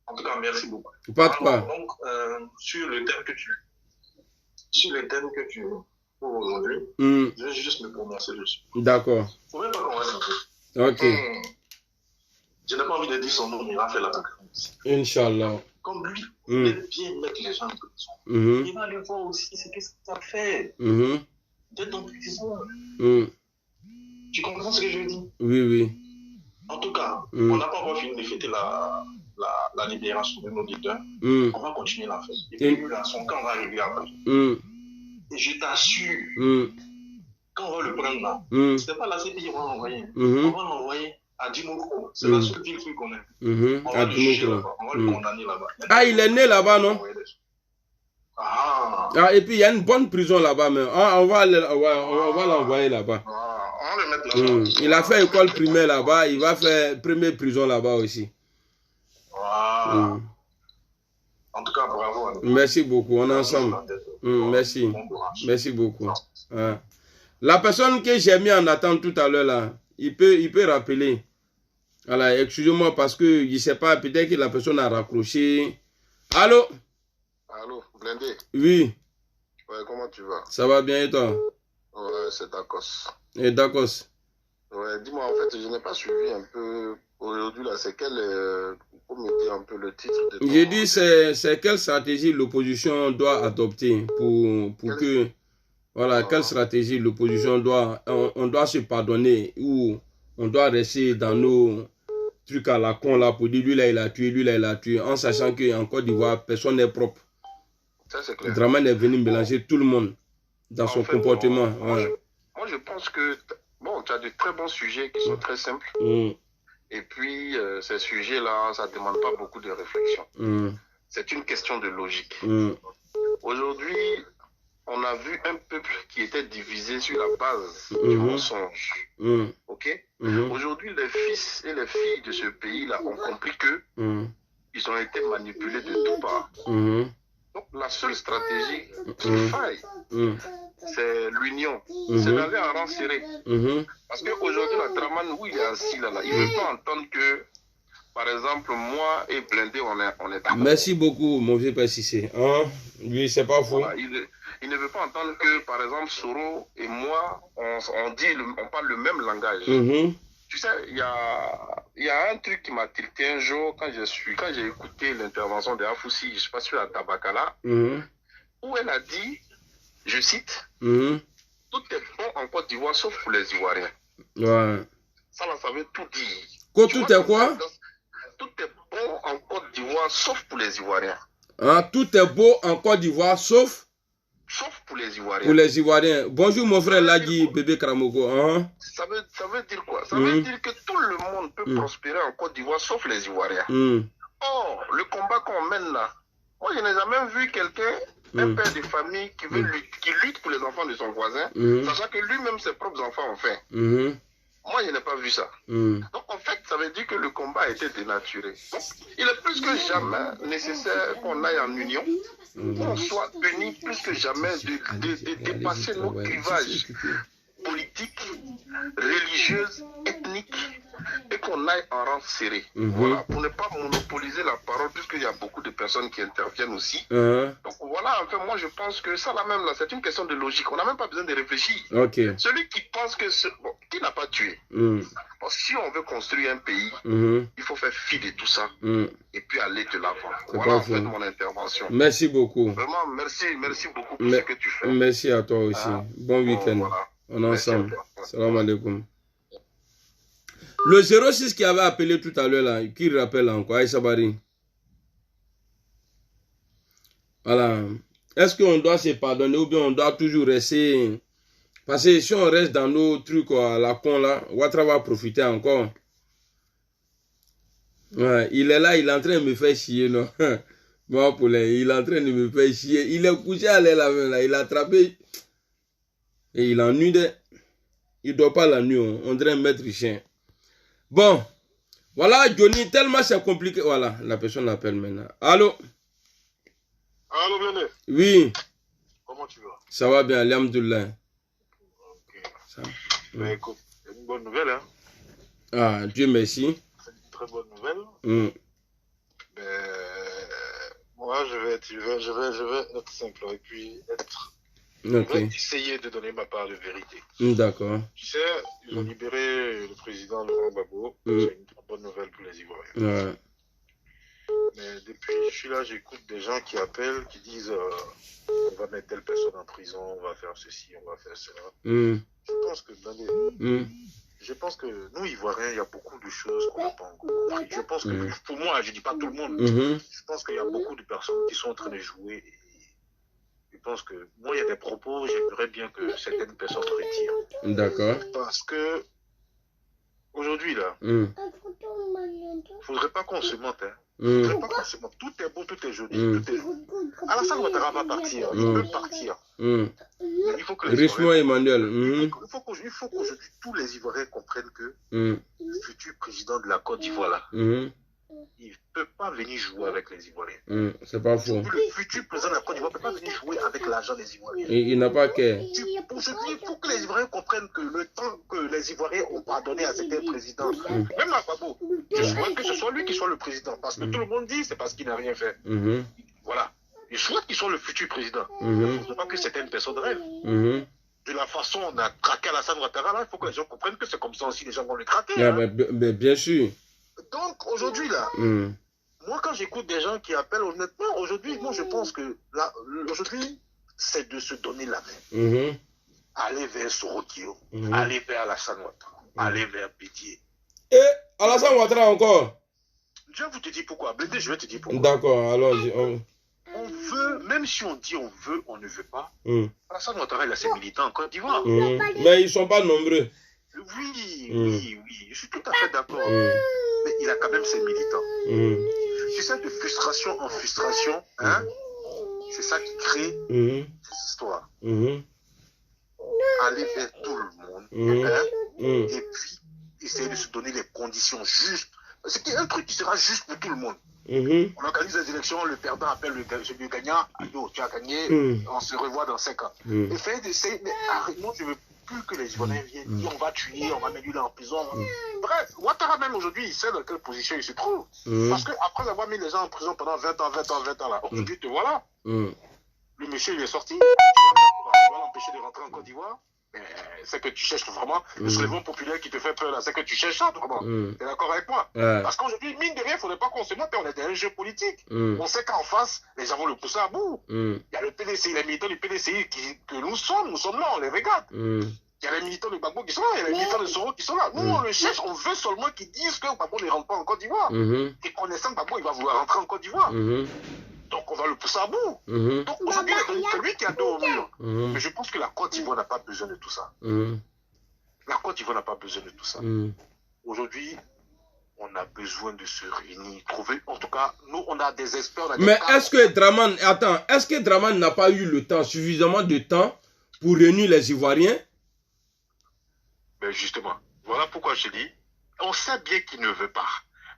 [SPEAKER 5] En tout cas, merci beaucoup.
[SPEAKER 2] Pas de quoi.
[SPEAKER 5] Donc, sur le thème que tu pour aujourd'hui, je vais juste me prononcer dessus.
[SPEAKER 2] D'accord.
[SPEAKER 5] Il ne faut même pas qu'on reste.
[SPEAKER 2] Ok.
[SPEAKER 5] Je n'ai pas envie de dire son nom, mais il va faire la concurrence.
[SPEAKER 2] Inch'Allah.
[SPEAKER 5] Comme lui, il aime bien mettre les gens en prison. Il va aller voir aussi ce que ça fait d'être en prison. Tu comprends ce que je veux dire?
[SPEAKER 2] Oui.
[SPEAKER 5] En tout cas, on n'a pas encore fini de fêter la libération de nos leaders. On va continuer la fête. Et puis lui, là, son camp va arriver après. Et je t'assure, quand on va le prendre là, ce n'est pas la CPI qu'on va l'envoyer. On va l'envoyer à Dimoko. C'est la seule ville qu'il connaît. On va le juger là-bas. On va le condamner là-bas.
[SPEAKER 2] Ah, il est né là-bas, non?
[SPEAKER 5] Ah,
[SPEAKER 2] et puis il y a une bonne prison là-bas, mais on va l'envoyer là-bas.
[SPEAKER 5] On va le mettre là-bas.
[SPEAKER 2] Il a fait école primaire là-bas, il va faire première prison là-bas aussi.
[SPEAKER 5] En tout cas, bravo.
[SPEAKER 2] Merci beaucoup, on est ensemble. Merci beaucoup. La personne que j'ai mis en attente tout à l'heure là, il peut rappeler. Voilà, excusez-moi parce que je ne sais pas, peut-être que la personne a raccroché. Allô?
[SPEAKER 3] Allô, Blindé?
[SPEAKER 2] Oui.
[SPEAKER 3] Ouais, comment tu vas?
[SPEAKER 2] Ça va bien et toi?
[SPEAKER 3] Ouais, c'est Dakos.
[SPEAKER 2] Et Dakos?
[SPEAKER 3] Ouais, dis-moi, en fait, je n'ai pas suivi un peu aujourd'hui là, c'est quel, pour me dire un peu le titre de ton...
[SPEAKER 2] J'ai dit, c'est quelle stratégie l'opposition doit adopter pour que... Voilà, quelle stratégie l'opposition doit... On doit se pardonner ou on doit rester dans nos trucs à la con là pour dire lui là il a tué, lui là il a tué, en sachant qu'en Côte d'Ivoire, personne n'est propre.
[SPEAKER 3] Ça, c'est clair.
[SPEAKER 2] Draman est venu mélanger tout le monde dans son comportement.
[SPEAKER 3] Moi, je pense que bon, tu as de très bons sujets qui sont très simples. Et puis, ces sujets-là, ça ne demande pas beaucoup de réflexion. C'est une question de logique. Aujourd'hui, on a vu un peuple qui était divisé sur la base du mensonge. Ok? Aujourd'hui, les fils et les filles de ce pays-là ont compris que ils ont été manipulés de toutes parts. Donc, la seule stratégie qui faille, c'est l'union. C'est d'aller en rang serré. Parce qu'aujourd'hui, la Draman, où il est assis là, il ne veut pas entendre que, par exemple, moi et Blindé, on est d'accord.
[SPEAKER 2] Merci beaucoup, mon vieux Père Cissé. Lui, c'est pas faux.
[SPEAKER 3] Voilà, il ne veut pas entendre que, par exemple, Soro et moi, on parle le même langage. Tu sais, il y a un truc qui m'a tilté un jour quand j'ai écouté l'intervention de Afoussi, je ne sais pas si à Tabakala, où elle a dit, je cite, tout est bon en Côte d'Ivoire sauf pour les Ivoiriens.
[SPEAKER 2] Ouais.
[SPEAKER 3] Ça veut tout dire.
[SPEAKER 2] Tout est quoi?
[SPEAKER 3] Tout est bon en Côte d'Ivoire sauf pour les Ivoiriens.
[SPEAKER 2] Tout est beau en Côte d'Ivoire sauf
[SPEAKER 3] pour les Ivoiriens.
[SPEAKER 2] Pour les Ivoiriens. Bonjour mon frère Ladi, bébé Kramoko.
[SPEAKER 3] Ça veut dire quoi? Ça veut dire que tout le monde peut prospérer en Côte d'Ivoire sauf les Ivoiriens. Or, le combat qu'on mène là, moi je n'ai jamais vu quelqu'un, un père de famille qui lutte pour les enfants de son voisin, sachant que lui-même ses propres enfants ont fait. Moi, je n'ai pas vu ça. Donc, en fait, ça veut dire que le combat a été dénaturé. Donc, il est plus que jamais nécessaire qu'on aille en union, qu'on soit unis plus que jamais de dépasser nos clivages politiques, religieux, ethniques, et qu'on aille en rang serré. Voilà, pour ne pas monopoliser la parole, puisqu'il y a beaucoup de personnes qui interviennent aussi. Donc voilà, enfin, moi je pense que ça là même, là, c'est une question de logique. On n'a même pas besoin de réfléchir. Celui qui pense que... qui n'a pas tué. Bon, si on veut construire un pays, il faut faire fi de tout ça et puis aller de l'avant. Voilà en fait mon intervention.
[SPEAKER 2] Merci beaucoup.
[SPEAKER 3] Vraiment, merci beaucoup pour ce que tu fais.
[SPEAKER 2] Merci à toi aussi. Bon week-end. Voilà. On est ensemble. Salam alaikum. Le 06 qui avait appelé tout à l'heure là, qui rappelle encore, Aïssa Bari. Voilà. Est-ce qu'on doit se pardonner ou bien on doit toujours rester? Parce que si on reste dans nos trucs à la con là, Ouattara va profiter encore. Ouais, il est là, il est en train de me faire chier, non? Bon, Poulain, il est en train de me faire chier. Il est couché à l'air là, il a attrapé. Et il ennuie de... Il ne dort pas la nuit, on dirait un maître chien. Bon, voilà, Johnny, tellement c'est compliqué. Voilà, la personne l'appelle maintenant. Allô?
[SPEAKER 3] Allô, Blindé?
[SPEAKER 2] Oui.
[SPEAKER 3] Comment tu vas?
[SPEAKER 2] Ça va bien, alhamdoulilah.
[SPEAKER 3] Ok. Ça. Mais écoute, c'est une bonne nouvelle, hein?
[SPEAKER 2] Ah, Dieu merci.
[SPEAKER 3] C'est une très bonne nouvelle. Moi, je vais être simple et puis être... Je vais essayer de donner ma part de vérité.
[SPEAKER 2] D'accord.
[SPEAKER 3] Tu sais, ils ont libéré le président Laurent Gbagbo. C'est une très bonne nouvelle pour les Ivoiriens.
[SPEAKER 2] Ouais.
[SPEAKER 3] Mais depuis je suis là, j'écoute des gens qui appellent, qui disent on va mettre telle personne en prison, on va faire ceci, on va faire cela. Je pense que nous, Ivoiriens, il y a beaucoup de choses qu'on n'a pas encore compris. Je pense que, pour moi, je ne dis pas tout le monde, je pense qu'il y a beaucoup de personnes qui sont en train de jouer. Je pense que moi, il y a des propos, j'aimerais bien que certaines personnes retirent.
[SPEAKER 2] D'accord.
[SPEAKER 3] Parce que aujourd'hui, là, il ne faudrait pas qu'on se mente. Faudrait pas qu'on se mente. Tout est beau, tout est joli. Alassane Ouattara va partir. Il peut partir. Il faut que
[SPEAKER 2] Richemont Emmanuel.
[SPEAKER 3] Il faut qu'aujourd'hui, tous les Ivoiriens comprennent que le futur président de la Côte d'Ivoire, là, il ne peut pas venir jouer avec les Ivoiriens.
[SPEAKER 2] C'est pas faux.
[SPEAKER 3] Le futur président de la Côte d'Ivoire ne peut pas venir jouer avec l'argent des Ivoiriens.
[SPEAKER 2] Il n'a pas qu'à.
[SPEAKER 3] Aujourd'hui, il faut que les Ivoiriens comprennent que le temps que les Ivoiriens ont pardonné à certains présidents, même à Gbagbo, je souhaite que ce soit lui qui soit le président. Parce que tout le monde dit c'est parce qu'il n'a rien fait. Voilà. Je souhaite qu'il soit le futur président. Il ne faut pas que certaines personnes rêvent. De la façon dont on a craqué Alassane Ouattara, là, il faut que les gens comprennent que c'est comme ça aussi les gens vont le craquer.
[SPEAKER 2] Mais bien sûr.
[SPEAKER 3] Donc aujourd'hui là, moi quand j'écoute des gens qui appellent, honnêtement, aujourd'hui, moi je pense que là, aujourd'hui, c'est de se donner la main. Aller vers Sorokio, aller vers Alassane Ouattara, aller vers Bédié.
[SPEAKER 2] Et Alassane Ouattara encore?
[SPEAKER 3] Je vais te dire pourquoi. Blindé, je vais te dire pourquoi.
[SPEAKER 2] D'accord, alors
[SPEAKER 3] on veut, même si on dit on veut, on ne veut pas. Alassane Ouattara, il a ses militants en Côte d'Ivoire.
[SPEAKER 2] Mais ils ne sont pas nombreux.
[SPEAKER 3] Oui, je suis tout à fait d'accord. Mais il a quand même ses militants. Tu sais, de frustration en frustration, hein, c'est ça qui crée cette histoire. Aller vers tout le monde, et puis essayer de se donner les conditions justes
[SPEAKER 5] C'est un truc qui sera juste pour tout le monde. On organise les élections, le perdant appelle le gagnant. Yo, tu as gagné, on se revoit dans 5 ans. Et fait d'essayer, mais moi je veux plus que les Ivoiriens viennent dire on va tuer, on va mettre lui en prison. Bref, Ouattara même aujourd'hui, il sait dans quelle position il se trouve. Parce qu'après avoir mis les gens en prison pendant 20 ans là, aujourd'hui te voilà. Le monsieur il est sorti, tu vas l'empêcher de rentrer en Côte d'Ivoire. C'est que tu cherches vraiment le soulèvement populaire qui te fait peur là, c'est que tu cherches ça, vraiment. T'es d'accord avec moi? Parce qu'aujourd'hui, mine de rien, il ne faudrait pas qu'on se moque, on est dans un jeu politique. On sait qu'en face, les gens vont le pousser à bout. Il y a le PDCI, les militants du PDCI que nous sommes là, on les regarde. Il y a les militants de Gbagbo qui sont là, il y a les militants de Soro qui sont là. Nous, on le cherche, on veut seulement qu'ils disent que Gbagbo ne rentre pas en Côte d'Ivoire. Et connaissant Gbagbo, il va vouloir rentrer en Côte d'Ivoire. Donc on va le pousser à bout. Donc aujourd'hui, c'est lui qui a dos au mur. Mais je pense que la Côte d'Ivoire n'a pas besoin de tout ça. La Côte d'Ivoire n'a pas besoin de tout ça. Aujourd'hui, on a besoin de se réunir, trouver. En tout cas, nous, on a des experts.
[SPEAKER 2] Mais est-ce que Draman, est-ce que Draman n'a pas eu le temps, suffisamment de temps pour réunir les Ivoiriens?
[SPEAKER 5] Ben justement, voilà pourquoi je dis, on sait bien qu'il ne veut pas.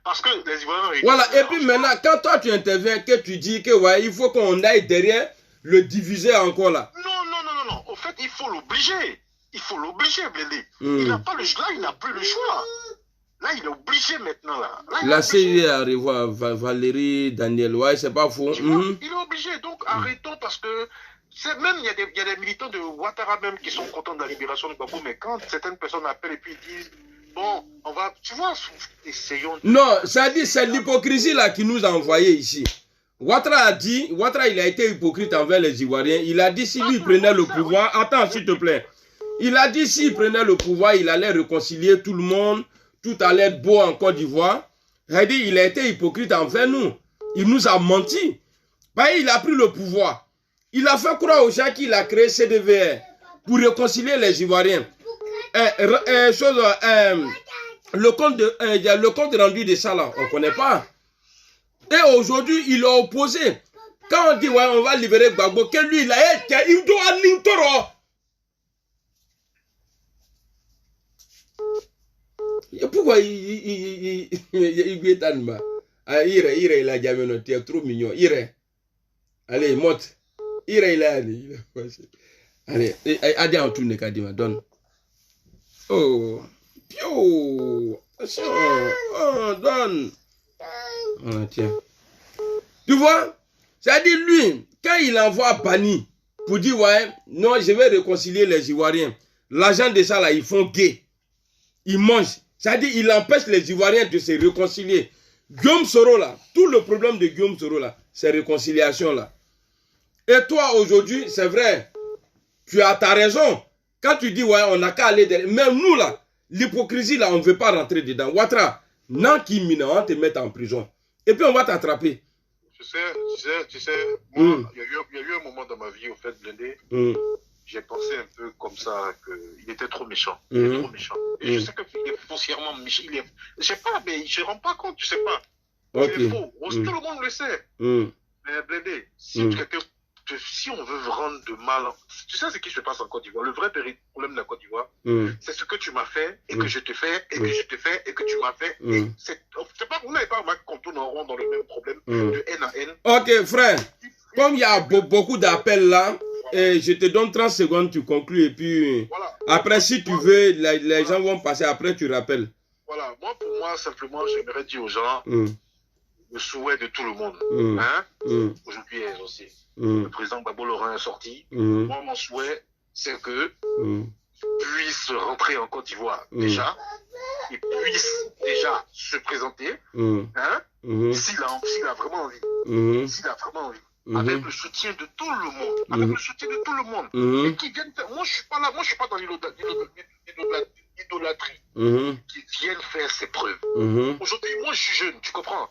[SPEAKER 5] Parce que les Ivoiriens...
[SPEAKER 2] Voilà, et puis maintenant, quand toi tu interviens, que tu dis que ouais, il faut qu'on aille derrière le diviser encore là.
[SPEAKER 5] Non. Au fait, il faut l'obliger. Il faut l'obliger, Blendé. Il n'a pas le choix, il n'a plus le choix. Là, il est obligé maintenant.
[SPEAKER 2] La série à revoir Valérie, Daniel, ouais, c'est pas faux.
[SPEAKER 5] Il est obligé, donc arrêtons parce que... Même il y a des militants de Ouattara même qui sont contents de la libération de Gbagbo, mais quand certaines personnes appellent et puis disent... Bon, on va, tu vois, essayons...
[SPEAKER 2] Non, ça dit, c'est l'hypocrisie là qui nous a envoyé ici. Ouattara il a été hypocrite envers les Ivoiriens. Il a dit si lui prenait le pouvoir, attends s'il te plaît. Il a dit s'il prenait le pouvoir, il allait réconcilier tout le monde, tout allait être beau en Côte d'Ivoire. Il a dit, il a été hypocrite envers nous. Il nous a menti. Bah, il a pris le pouvoir. Il a fait croire aux gens qu'il a créé CDVR pour réconcilier les Ivoiriens. Le compte rendu de ça là, on ne connaît pas. Et aujourd'hui, il a opposé. Quand on dit ouais, on va libérer Gbagbo, que lui il a été, il doit l'intoro. Pourquoi il est en bas? Il a jamais noté, trop mignon. Allez, monte. Il a allé. Allez, adé en tourne Kadima, donne. Oh, pio, oh, donne. Oh, tiens. Tu vois, ça dit lui, quand il envoie Bani pour dire ouais, non, je vais réconcilier les Ivoiriens. L'agent de ça là, ils font gay. Ils mangent. Ça dit, il empêche les Ivoiriens de se réconcilier. Guillaume Soro là, tout le problème de Guillaume Soro là, c'est réconciliation là. Et toi aujourd'hui, c'est vrai, tu as ta raison. Quand tu dis, ouais, on n'a qu'à aller derrière. Mais nous, là, l'hypocrisie, là, on ne veut pas rentrer dedans. Ouattara, non, qui mine, on va te mettre en prison. Et puis, on va t'attraper.
[SPEAKER 5] Tu sais, moi, il y a eu un moment dans ma vie, au fait, Blendé, j'ai pensé un peu comme ça, qu'il était trop méchant. Il est trop méchant. Et je sais qu'il est foncièrement méchant. Je sais pas, mais je ne rends pas compte, tu sais pas. Il est faux. Tout le monde le sait. Mais Blendé, si on veut rendre de mal, tu sais ce qui se passe en Côte d'Ivoire. Le vrai problème de la Côte d'Ivoire, c'est ce que tu m'as fait, et que je te fais, et que je te fais, et que tu m'as fait. C'est pas, vous n'avez pas remarqué qu'on tourne en rond dans le même problème de haine à haine.
[SPEAKER 2] Ok, frère. Comme il y a beaucoup d'appels là, et je te donne 30 secondes, tu conclus, et puis voilà. Après, si tu veux, les gens vont passer, après tu rappelles.
[SPEAKER 5] Voilà, pour moi, simplement, j'aimerais dire aux gens, le souhait de tout le monde, aujourd'hui est exaucé. Le président Gbagbo Laurent est sorti. Moi, mon souhait, c'est que puisse rentrer en Côte d'Ivoire déjà, et puisse déjà se présenter, s'il a vraiment envie. S'il a vraiment envie. Avec le soutien de tout le monde. Avec le soutien de tout le monde. Et qui viennent faire. Moi, je suis pas dans l'idolâtrie. Qui viennent faire ses preuves. Aujourd'hui, moi, je suis jeune, tu comprends?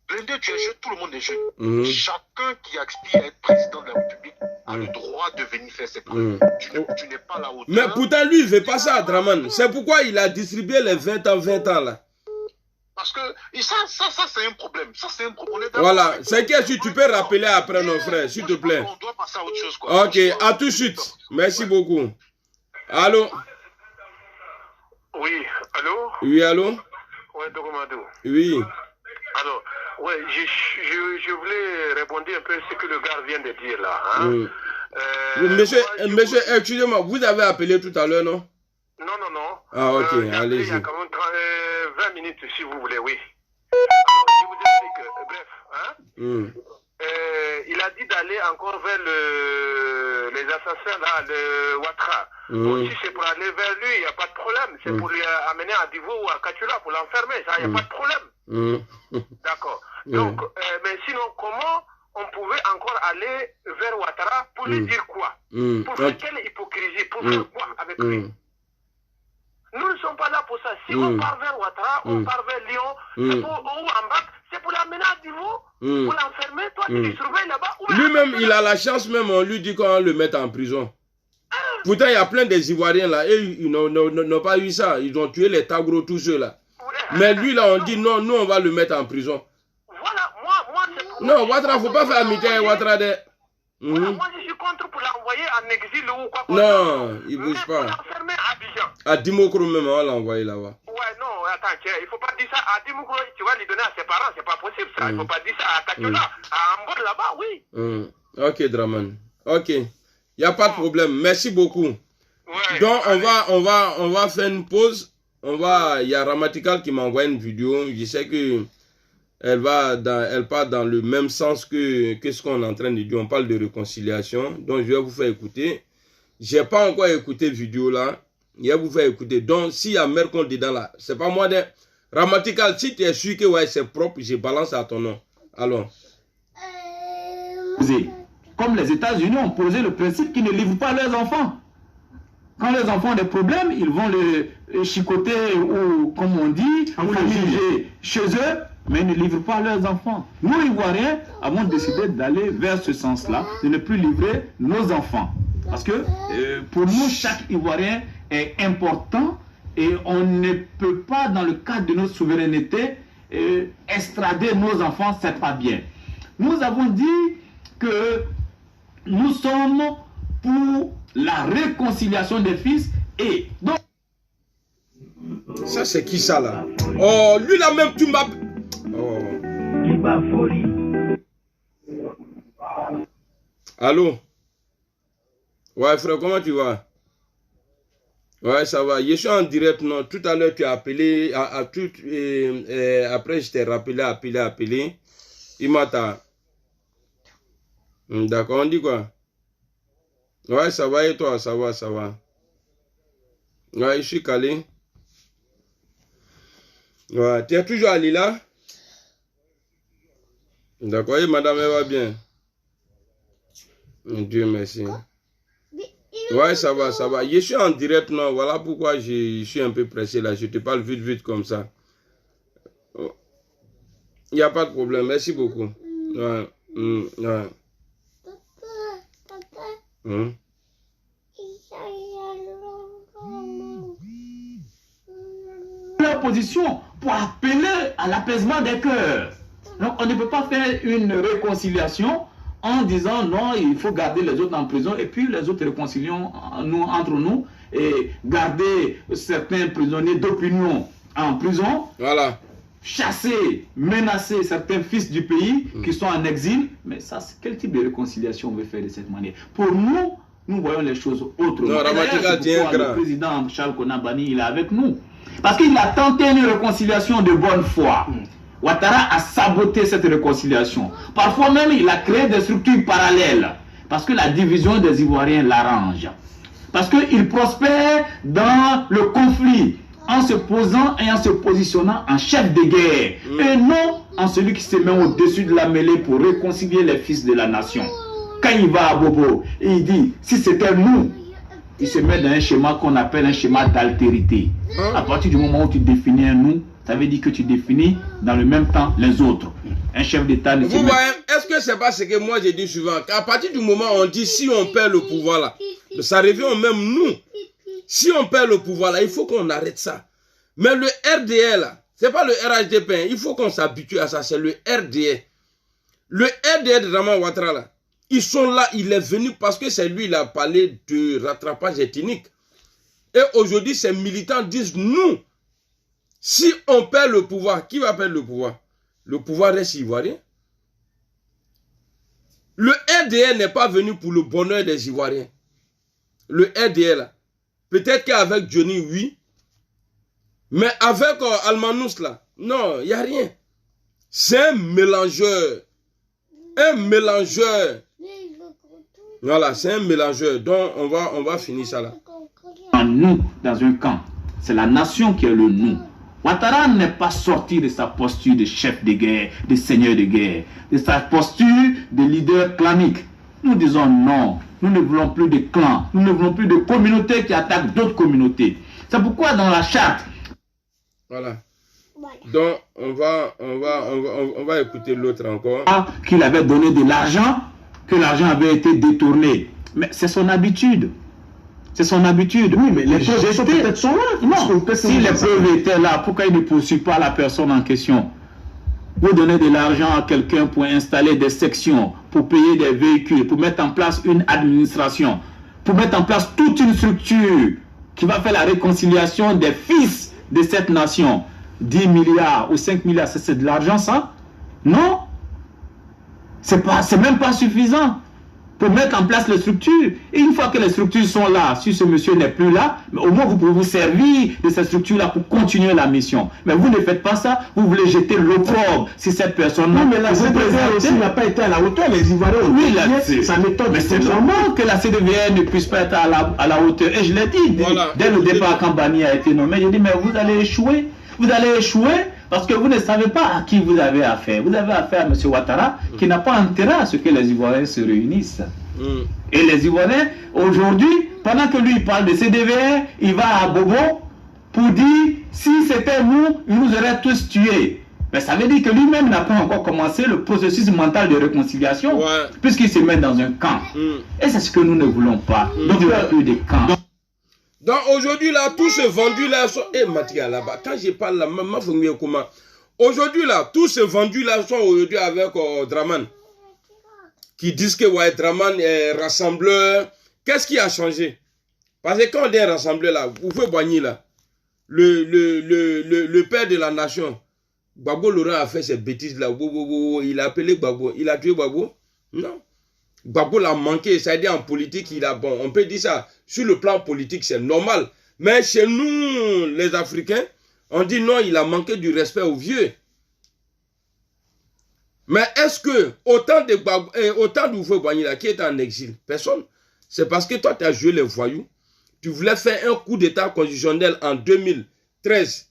[SPEAKER 5] Blendé, tu es jeune, tout le monde est jeune. Chacun qui aspire à être président de la République a le droit de venir faire ses preuves. Tu n'es pas là hauteur.
[SPEAKER 2] Mais pourtant, lui, il ne veut pas ça, Draman. C'est pourquoi il a distribué les 20 ans là.
[SPEAKER 5] Parce que ça c'est un problème. Ça, c'est un problème.
[SPEAKER 2] Voilà, c'est que si tu peux rappeler après nos frères, s'il te plaît.
[SPEAKER 5] On doit passer à autre chose, quoi.
[SPEAKER 2] Ok, à tout de suite. Merci beaucoup. Allô?
[SPEAKER 3] Oui, allô?
[SPEAKER 2] Oui, allô?
[SPEAKER 3] Oui, Ouais, Dogomadou.
[SPEAKER 2] Oui.
[SPEAKER 3] Alors, ouais, je voulais répondre un peu à ce que le gars vient de dire là. Hein.
[SPEAKER 2] Monsieur, excusez-moi, vous avez appelé tout à l'heure, non?
[SPEAKER 3] Non.
[SPEAKER 2] Ah, ok, allez-y.
[SPEAKER 3] Il y a quand même 20 minutes, si vous voulez, oui. Alors, je vous explique. Bref, hein. Il a dit d'aller encore vers les assassins, là, le Ouattara. Bon, si c'est pour aller vers lui, il n'y a pas de problème. C'est pour lui amener à Divo ou à Kachula pour l'enfermer. Ça, il n'y a pas de problème. D'accord. Donc, mais sinon, comment on pouvait encore aller vers Ouattara pour lui dire quoi? Pour faire quelle hypocrisie? Pour faire quoi avec lui? Nous ne sommes pas là pour ça. Si on part vers Ouattara, on part vers Lyon, c'est pour, ou en bas, c'est pour l'amener à Divo, pour l'enfermer. Toi, tu le surveilles là-bas.
[SPEAKER 2] Lui-même, il a la chance, même, on lui dit qu'on va le mettre en prison. Pourtant, il y a plein des Ivoiriens là, et ils n'ont pas eu ça. Ils ont tué les Tagros, tous ceux là. Mais lui là, on dit non, nous on va le mettre en prison.
[SPEAKER 3] Voilà, moi c'est pour...
[SPEAKER 2] Non, Ouattara, il ne faut pas faire amitié avec Ouattara.
[SPEAKER 3] Voilà, moi je suis contre pour l'envoyer en exil ou quoi.
[SPEAKER 2] Non, il ne bouge pas.
[SPEAKER 3] Pour l'enfermer à Abidjan.
[SPEAKER 2] À Dimokro même, on va l'envoyer là-bas.
[SPEAKER 3] Ouais, non, attends, il ne faut pas dire ça. À Dimokro, tu vas lui donner à ses parents, c'est pas possible ça. Il ne faut pas dire ça à Kachula. À Ambon là-bas, oui.
[SPEAKER 2] Ok, Draman. Ok. Il n'y a pas de problème. Merci beaucoup.
[SPEAKER 3] Ouais,
[SPEAKER 2] donc, on va faire une pause. Il y a Ramatikal qui m'a envoyé une vidéo. Je sais que elle part dans le même sens que ce qu'on est en train de dire. On parle de réconciliation. Donc, je vais vous faire écouter. Je n'ai pas encore écouté la vidéo là. Je vais vous faire écouter. Donc, s'il y a Mercon dedans là, c'est pas moi de... Ramatikal, si tu es sûr que ouais, c'est propre, je balance à ton nom. Alors.
[SPEAKER 6] Comme les États-Unis ont posé le principe qu'ils ne livrent pas leurs enfants. Quand les enfants ont des problèmes, ils vont les chicoter ou, comme on dit, ou les juger chez eux, mais ils ne livrent pas leurs enfants. Nous, Ivoiriens, avons décidé d'aller vers ce sens-là, de ne plus livrer nos enfants. Parce que pour nous, chaque Ivoirien est important et on ne peut pas, dans le cadre de notre souveraineté, extrader nos enfants, c'est pas bien. Nous avons dit que nous sommes pour la réconciliation des fils et donc...
[SPEAKER 2] Ça c'est qui ça là? Oh, lui là même tu m'as... Oh. Allô? Ouais frère, comment tu vas? Ouais, ça va. Je suis en direct, non. Tout à l'heure tu as appelé, après je t'ai appelé. Il m'a ta... D'accord, on dit quoi? Ouais, ça va et toi? Ça va. Ouais, je suis calé. Ouais, tu es toujours à Lila? D'accord, et madame, elle va bien? Dieu merci. Ouais, ça va. Je suis en direct, non. Voilà pourquoi je suis un peu pressé là. Je te parle vite comme ça. Il n'y a pas de problème. Merci beaucoup. Ouais. Ouais.
[SPEAKER 6] Leur position pour appeler à l'apaisement des cœurs. Donc on ne peut pas faire une réconciliation en disant non, il faut garder les autres en prison et puis les autres réconcilions entre nous et garder certains prisonniers d'opinion en prison.
[SPEAKER 2] Voilà.
[SPEAKER 6] Chasser, menacer certains fils du pays qui sont en exil. Mais ça, quel type de réconciliation on veut faire de cette manière? Pour nous, nous voyons les choses autrement.
[SPEAKER 2] Non,
[SPEAKER 6] le président Charles Konabani, il est avec nous. Parce qu'il a tenté une réconciliation de bonne foi. Ouattara a saboté cette réconciliation. Parfois même, il a créé des structures parallèles. Parce que la division des Ivoiriens l'arrange. Parce qu'il prospère dans le conflit en se posant et en se positionnant en chef de guerre. Et non en celui qui se met au-dessus de la mêlée pour réconcilier les fils de la nation. Quand il va à Bobo, il dit, si c'était nous, il se met dans un schéma qu'on appelle un schéma d'altérité. À partir du moment où tu définis un nous, ça veut dire que tu définis dans le même temps les autres. Un chef d'État ne se met...
[SPEAKER 2] Est-ce que c'est pas ce que moi j'ai dit souvent? Qu'à partir du moment où on dit si on perd le pouvoir là, ça revient au même nous. Si on perd le pouvoir là, il faut qu'on arrête ça. Mais le RDR là, c'est pas le RHDP, il faut qu'on s'habitue à ça, c'est le RDR. Le RDR de Draman Ouattara là, ils sont là, il est venu parce que c'est lui, il a parlé de rattrapage ethnique. Et aujourd'hui, ces militants disent nous, Si on perd le pouvoir, qui va perdre le pouvoir? Le pouvoir reste ivoirien. Le RDR n'est pas venu pour le bonheur des Ivoiriens. Le RDR, là. Peut-être qu'avec Johnny, oui. Mais avec Almanous, là, non, il n'y a rien. C'est un mélangeur. Un mélangeur. Voilà, c'est un mélangeur. Donc, on va finir ça là.
[SPEAKER 6] Nous, dans un camp, c'est la nation qui est le nous. Ouattara n'est pas sorti de sa posture de chef de guerre, de seigneur de guerre, de sa posture de leader clanique. Nous disons non, nous ne voulons plus de clans, nous ne voulons plus de communautés qui attaquent d'autres communautés. C'est pourquoi dans la charte...
[SPEAKER 2] Voilà. Donc, on va écouter l'autre encore.
[SPEAKER 6] Qu'il avait donné de l'argent, que l'argent avait été détourné. Mais c'est son habitude. C'est son habitude.
[SPEAKER 7] Oui, mais les preuves peut-être sont là.
[SPEAKER 6] Non, si les preuves étaient là, pourquoi il ne poursuit pas la personne en question? Vous donnez de l'argent à quelqu'un pour installer des sections, pour payer des véhicules, pour mettre en place une administration, pour mettre en place toute une structure qui va faire la réconciliation des fils de cette nation. 10 milliards ou 5 milliards, c'est de l'argent ça? Non. C'est même pas suffisant pour mettre en place les structures. Et une fois que les structures sont là, si ce monsieur n'est plus là, au moins vous pouvez vous servir de ces structures-là pour continuer la mission. Mais vous ne faites pas ça, vous voulez jeter l'opprobre si cette personne-là...
[SPEAKER 7] Non, mais la CDVR aussi n'a pas été à la hauteur, les Ivoiriens ont
[SPEAKER 6] dit,
[SPEAKER 7] sa méthode.
[SPEAKER 6] Mais c'est normal que la CDVR ne puisse pas être à la hauteur. Et je l'ai dit, voilà, dès le départ quand Bani a été nommé, j'ai dit, mais vous allez échouer. Vous allez échouer parce que vous ne savez pas à qui vous avez affaire. Vous avez affaire à M. Ouattara qui n'a pas intérêt à ce que les Ivoiriens se réunissent. Et les Ivoiriens, aujourd'hui, pendant que lui parle de CDVR, il va à Bobo pour dire si c'était nous, il nous aurait tous tués. Mais ça veut dire que lui-même n'a pas encore commencé le processus mental de réconciliation, puisqu'il se met dans un camp. Et c'est ce que nous ne voulons pas. Donc il n'y a plus de camp.
[SPEAKER 2] Donc aujourd'hui là, tous ces vendus là sont... Eh Mathia là-bas, quand je parle là, maman faut mieux comment. Aujourd'hui là, tous ces vendus là sont aujourd'hui avec Draman. Qui disent que ouais, Draman est rassembleur. Qu'est-ce qui a changé? Parce que quand on est rassembleur là, vous pouvez boigner là. Le père de la nation, Gbagbo Laurent a fait ces bêtises là. Il a appelé Gbagbo. Il a tué Gbagbo? Non. Gbagbo l'a manqué, c'est-à-dire en politique, il a bon, on peut dire ça, sur le plan politique, c'est normal. Mais chez nous, les Africains, on dit non, il a manqué du respect aux vieux. Mais est-ce que autant de Oufoué Boigny qui est en exil, personne, c'est parce que toi, tu as joué les voyous, tu voulais faire un coup d'état constitutionnel en 2013,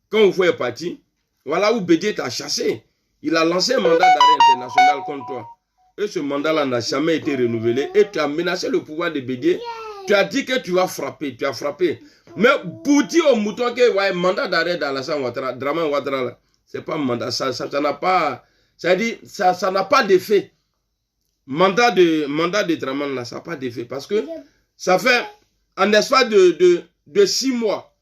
[SPEAKER 2] quand Oufoué est parti, voilà où Bédié t'a chassé. Il a lancé un mandat d'arrêt international contre toi. Et ce mandat-là n'a jamais été renouvelé. Et tu as menacé le pouvoir de Bédié. Tu as dit que tu vas frapper. Tu as frappé. Mais pour dire au mouton que ouais, mandat d'arrêt d'Alassane Ouattara, Draman Ouattara, c'est pas un mandat. Ça n'a pas. C'est-à-dire, ça n'a pas d'effet. Mandat de Draman, là, ça n'a pas d'effet. Parce que ça fait en espace de 6 mois.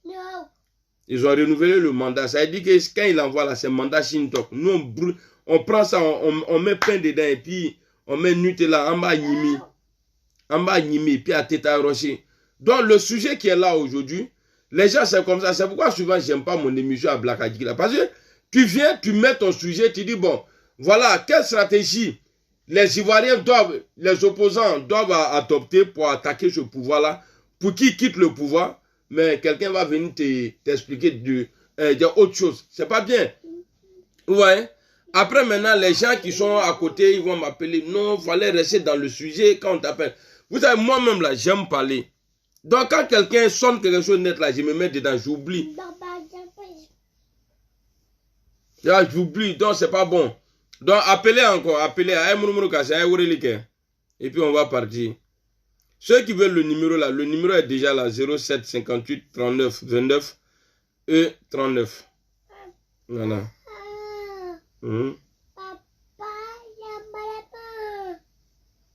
[SPEAKER 2] Ils ont renouvelé le mandat. Ça veut dire que quand il envoie là, c'est mandat Shintok. Nous, on prend ça, on met pain dedans et puis on met Nutella en bas Nimi, puis à Teta Rocher. Donc le sujet qui est là aujourd'hui, les gens c'est comme ça. C'est pourquoi souvent j'aime pas mon émission à Black Adjikila. Parce que tu viens, tu mets ton sujet, tu dis bon, voilà, quelle stratégie les Ivoiriens doivent, les opposants doivent adopter pour attaquer ce pouvoir-là, pour qu'ils quittent le pouvoir, mais quelqu'un va venir t'expliquer autre chose. C'est pas bien. Ouais. Après, maintenant, les gens qui sont à côté, ils vont m'appeler. Non, il fallait rester dans le sujet quand on t'appelle. Vous savez, moi-même, là, j'aime parler. Donc, quand quelqu'un sonne quelque chose net, là, je me mets dedans, j'oublie. J'oublie, donc c'est pas bon. Donc, appelez encore, appelez à et puis on va partir. Ceux qui veulent le numéro, là, le numéro est déjà là, 07 58 39 29 et 39. Voilà.
[SPEAKER 8] Papa,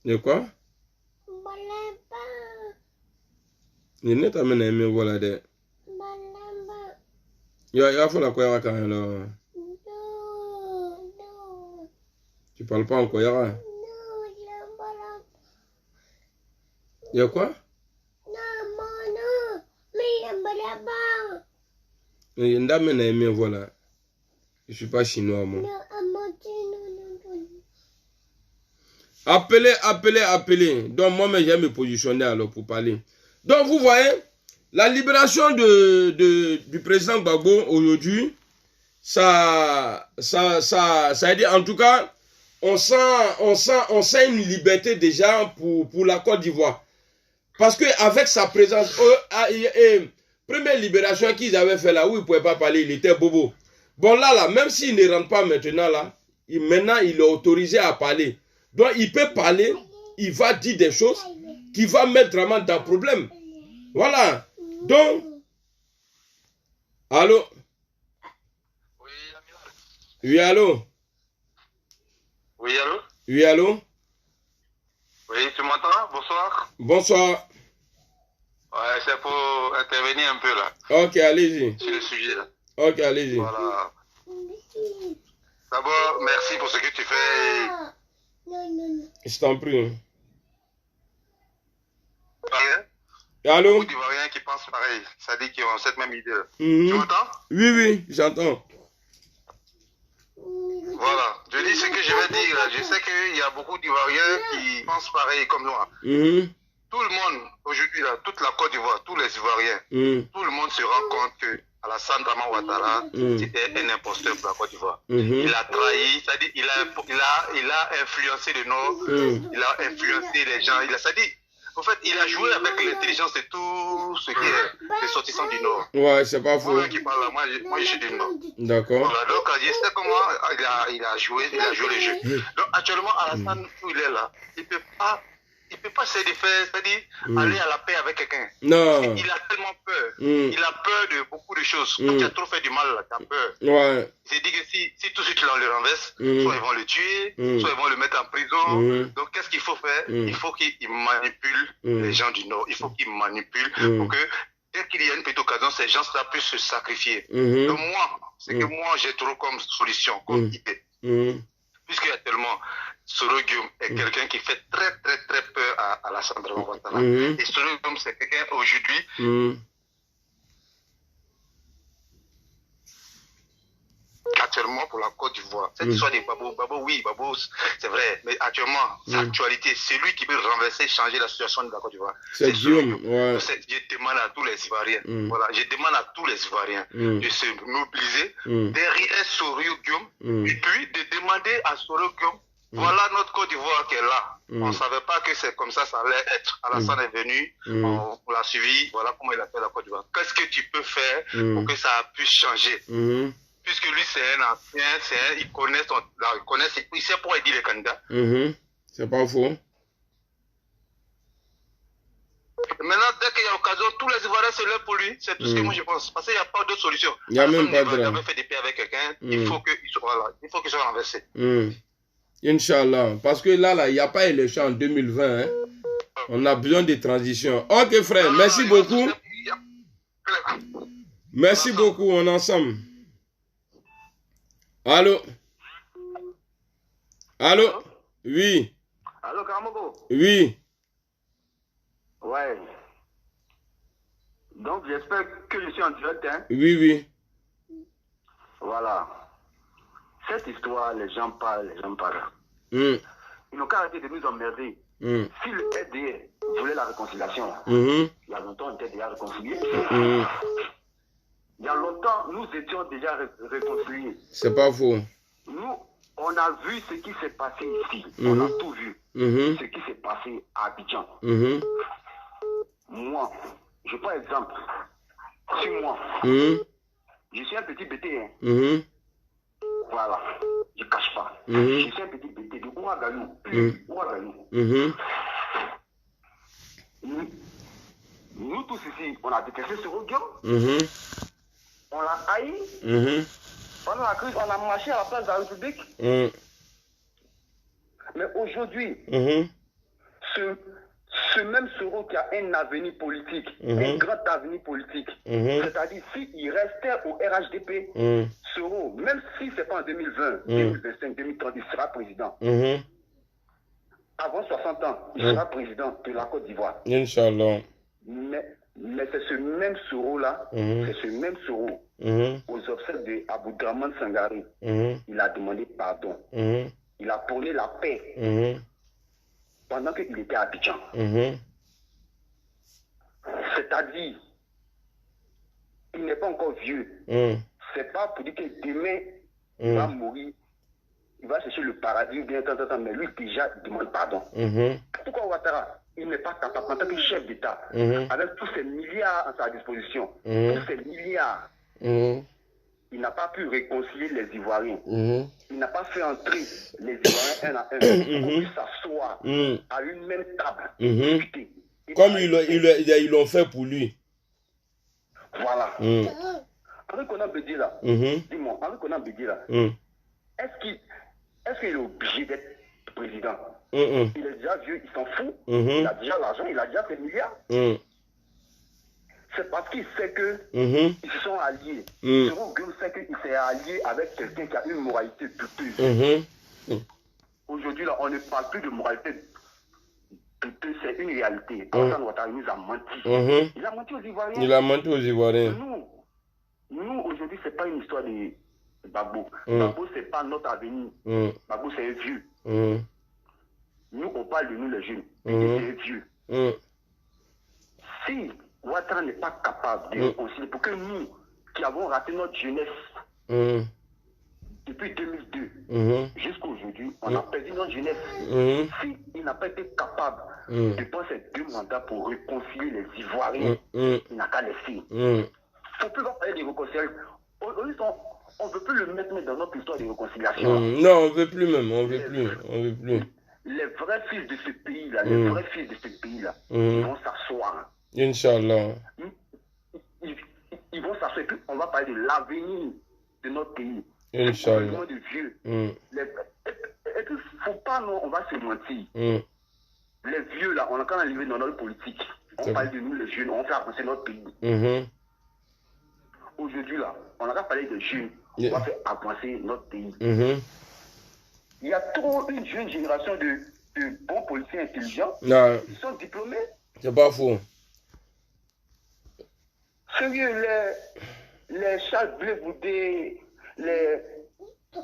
[SPEAKER 2] de quoi? Il n'est pas mené, mais voilà. Il va falloir quoi quand même. Tu parles pas encore, Yara? Il y a quoi? Voilà. Je ne suis pas chinois, moi. Appelez. Donc, moi, j'ai me positionner alors pour parler. Donc, vous voyez, la libération du président Gbagbo aujourd'hui, ça a dit, en tout cas, on sent une liberté déjà pour la Côte d'Ivoire. Parce qu'avec sa présence, première libération qu'ils avaient fait là, où il ne pouvait pas parler, il était bobo. Bon là, même s'il ne rentre pas maintenant là, maintenant il est autorisé à parler. Donc il peut parler, il va dire des choses qui vont mettre vraiment dans le problème. Voilà. Donc, allô? Oui, allô?
[SPEAKER 3] Oui, allô?
[SPEAKER 2] Oui, allô?
[SPEAKER 3] Oui, tu m'entends? Bonsoir.
[SPEAKER 2] Bonsoir.
[SPEAKER 3] Ouais, c'est pour intervenir un peu là.
[SPEAKER 2] Ok, allez-y.
[SPEAKER 3] Sur le sujet là.
[SPEAKER 2] Ok, allez-y.
[SPEAKER 3] Voilà. D'abord, merci pour ce que tu fais.
[SPEAKER 2] Je t'en prie.
[SPEAKER 3] Allô?
[SPEAKER 2] Allô?
[SPEAKER 3] Beaucoup d'Ivoiriens qui pensent pareil. Ça dit qu'ils ont cette même idée. Tu m'entends?
[SPEAKER 2] Oui, j'entends.
[SPEAKER 3] Voilà. Je dis ce que je vais dire. Je sais qu'il y a beaucoup d'Ivoiriens qui pensent pareil comme moi. Tout le monde, aujourd'hui, toute la Côte d'Ivoire, tous les Ivoiriens, tout le monde se rend compte que Alassane Draman Ouattara, c'était un imposteur pour la Côte d'Ivoire. Il a trahi, c'est-à-dire il a influencé le Nord, il a influencé les gens, c'est-à-dire, en fait, il a joué avec l'intelligence de tout ce qui est des sortissants du Nord.
[SPEAKER 2] Ouais, c'est pas faux.
[SPEAKER 3] Moi qui parle là, moi je suis du Nord.
[SPEAKER 2] D'accord.
[SPEAKER 3] Voilà, donc je sais comment il a joué le jeu. Donc actuellement, Alassane, où il est là, il peut pas se défaire, c'est-à-dire aller à la paix avec quelqu'un.
[SPEAKER 2] Non.
[SPEAKER 3] Il a tellement peur. Il a peur de beaucoup de choses. Quand tu as trop fait du mal, tu as peur.
[SPEAKER 2] Ouais.
[SPEAKER 3] Il s'est dit que si tout de suite tu le renverses, soit ils vont le tuer, soit ils vont le mettre en prison. Donc qu'est-ce qu'il faut faire? Il faut qu'il manipule les gens du Nord. Il faut qu'il manipule pour que dès qu'il y a une petite occasion, ces gens-là puissent se sacrifier. Donc moi, c'est que moi j'ai trop comme solution, comme idée. Puisqu'il y a tellement... Soro Guillaume est quelqu'un qui fait très peur à Alassane Draman Ouattara. Et Soro Guillaume, c'est quelqu'un aujourd'hui actuellement pour la Côte d'Ivoire. Cette histoire de Babo, oui, Babo, c'est vrai, mais actuellement, c'est l'actualité. C'est lui qui peut renverser, changer la situation de la Côte d'Ivoire.
[SPEAKER 2] C'est Guillaume, ouais.
[SPEAKER 3] Je demande à tous les Ivoiriens, voilà, je demande à tous les Ivoiriens de se mobiliser derrière Soro Guillaume et puis de demander à Soro Guillaume. Voilà notre Côte d'Ivoire qui est là. On ne savait pas que c'est comme ça allait être. Alassane est venu, on l'a suivi, voilà comment il a fait la Côte d'Ivoire. Qu'est-ce que tu peux faire pour que ça puisse changer? Puisque lui, c'est un ancien, il connaît, il sait pourquoi il dit les candidats.
[SPEAKER 2] C'est pas faux.
[SPEAKER 3] Maintenant, dès qu'il y a l'occasion, tous les Ivoiriens se lèvent pour lui. C'est tout ce que moi je pense. Parce qu'il n'y a pas d'autre solution.
[SPEAKER 2] Il n'y a même pas de
[SPEAKER 3] il avait fait des paix avec quelqu'un, il faut qu'il soit renversé.
[SPEAKER 2] Inch'Allah. Parce que là, il n'y a pas élection en 2020. Hein. On a besoin de transition. Ok, frère. Merci beaucoup. Merci beaucoup. On est ensemble. Allô? Allô? Oui.
[SPEAKER 3] Allô, Karamogo?
[SPEAKER 2] Oui.
[SPEAKER 3] Ouais. Donc, j'espère que je suis en direct. Hein?
[SPEAKER 2] Oui.
[SPEAKER 3] Voilà. Cette histoire, les gens parlent. Ils n'ont qu'à arrêter de nous emmerder. Si le FDR voulait la réconciliation, il y a longtemps, on était déjà réconciliés. Il y a longtemps, nous étions déjà réconciliés.
[SPEAKER 2] C'est pas faux.
[SPEAKER 3] Nous, on a vu ce qui s'est passé ici. On a tout vu. Ce qui s'est passé à Abidjan. Moi, je prends exemple. Sur moi, je suis un petit bêté. Hein. Voilà, je ne cache pas. Je suis un petit bêté de Ouaganou. Nous tous ici, on a détesté ce Guillaume. On l'a haï. Pendant la crise, on a marché à la place de la République. Mais aujourd'hui, ce même Soro qui a un avenir politique, un grand avenir politique, c'est-à-dire s'il restait au RHDP, Soro, même si ce n'est pas en 2020, 2025, 2030, il sera président. Avant 60 ans, il sera président de la Côte d'Ivoire.
[SPEAKER 2] Inch'Allah.
[SPEAKER 3] Mais c'est ce même Soro-là, c'est ce même Soro
[SPEAKER 8] aux obsèques de Aboudraman Sangaré. Il a demandé pardon. Il a prôné la paix pendant qu'il était à Abidjan. C'est-à-dire, il n'est pas encore vieux. C'est pas pour dire que demain, il va mourir, il va chercher le paradis, bien, mais lui déjà demande pardon. Pourquoi Ouattara, il n'est pas capable, en tant que chef d'État, avec tous ces milliards à sa disposition, tous ces milliards, il n'a pas pu réconcilier les Ivoiriens. Il n'a pas fait entrer les Ivoiriens un à un, pour qu'ils s'assoient à une même table, discuter.
[SPEAKER 2] Comme ils l'ont fait pour lui.
[SPEAKER 8] Voilà. Henri Konan Bédié là, dis-moi, Henri Konan Bédié là, est-ce qu'il est obligé d'être président? Il est déjà vieux, il s'en fout. Il a déjà l'argent, il a déjà ses milliards. C'est parce qu'il sait que ils se sont alliés. Jérôme Guillaume sait qu'il s'est allié avec quelqu'un qui a une moralité douteuse. Aujourd'hui, là, on ne parle plus de moralité douteuse, c'est une réalité. Alassane Ouattara nous a menti. Il a menti aux Ivoiriens.
[SPEAKER 2] Il a menti aux Ivoiriens.
[SPEAKER 8] Nous aujourd'hui, ce n'est pas une histoire de Gbagbo. Gbagbo, ce n'est pas notre avenir. Gbagbo, c'est un vieux. Nous, on parle de nous, les jeunes. C'est un vieux. Si Ouattara n'est pas capable de réconcilier, pour que nous, qui avons raté notre jeunesse depuis 2002 jusqu'à aujourd'hui, on a perdu notre jeunesse. S'il n'a pas été capable de prendre ces 2 mandats pour réconcilier les Ivoiriens, il n'a qu'à laisser. Il ne faut plus parler de réconciliation. On ne veut plus le mettre dans notre histoire de réconciliation.
[SPEAKER 2] Non, on ne veut plus même, on ne veut plus.
[SPEAKER 8] Les vrais fils de ce pays-là, les vrais fils de ce pays-là, ils vont s'asseoir.
[SPEAKER 2] Inch'Allah.
[SPEAKER 8] Ils vont s'asseoir et puis on va parler de l'avenir de notre pays.
[SPEAKER 2] Inch'Allah.
[SPEAKER 8] De vieux. Et puis, faut pas, non, on va se mentir. Les vieux, là, on a quand même arrivé dans notre politique. On parle de nous, les jeunes, on fait avancer notre pays. Aujourd'hui, là, on a pas parlé de jeunes, on va faire avancer notre pays. Il y a trop une jeune génération de bons policiers intelligents qui sont diplômés.
[SPEAKER 2] C'est pas faux.
[SPEAKER 8] Sérieux, les Charles Bleu Boudé, les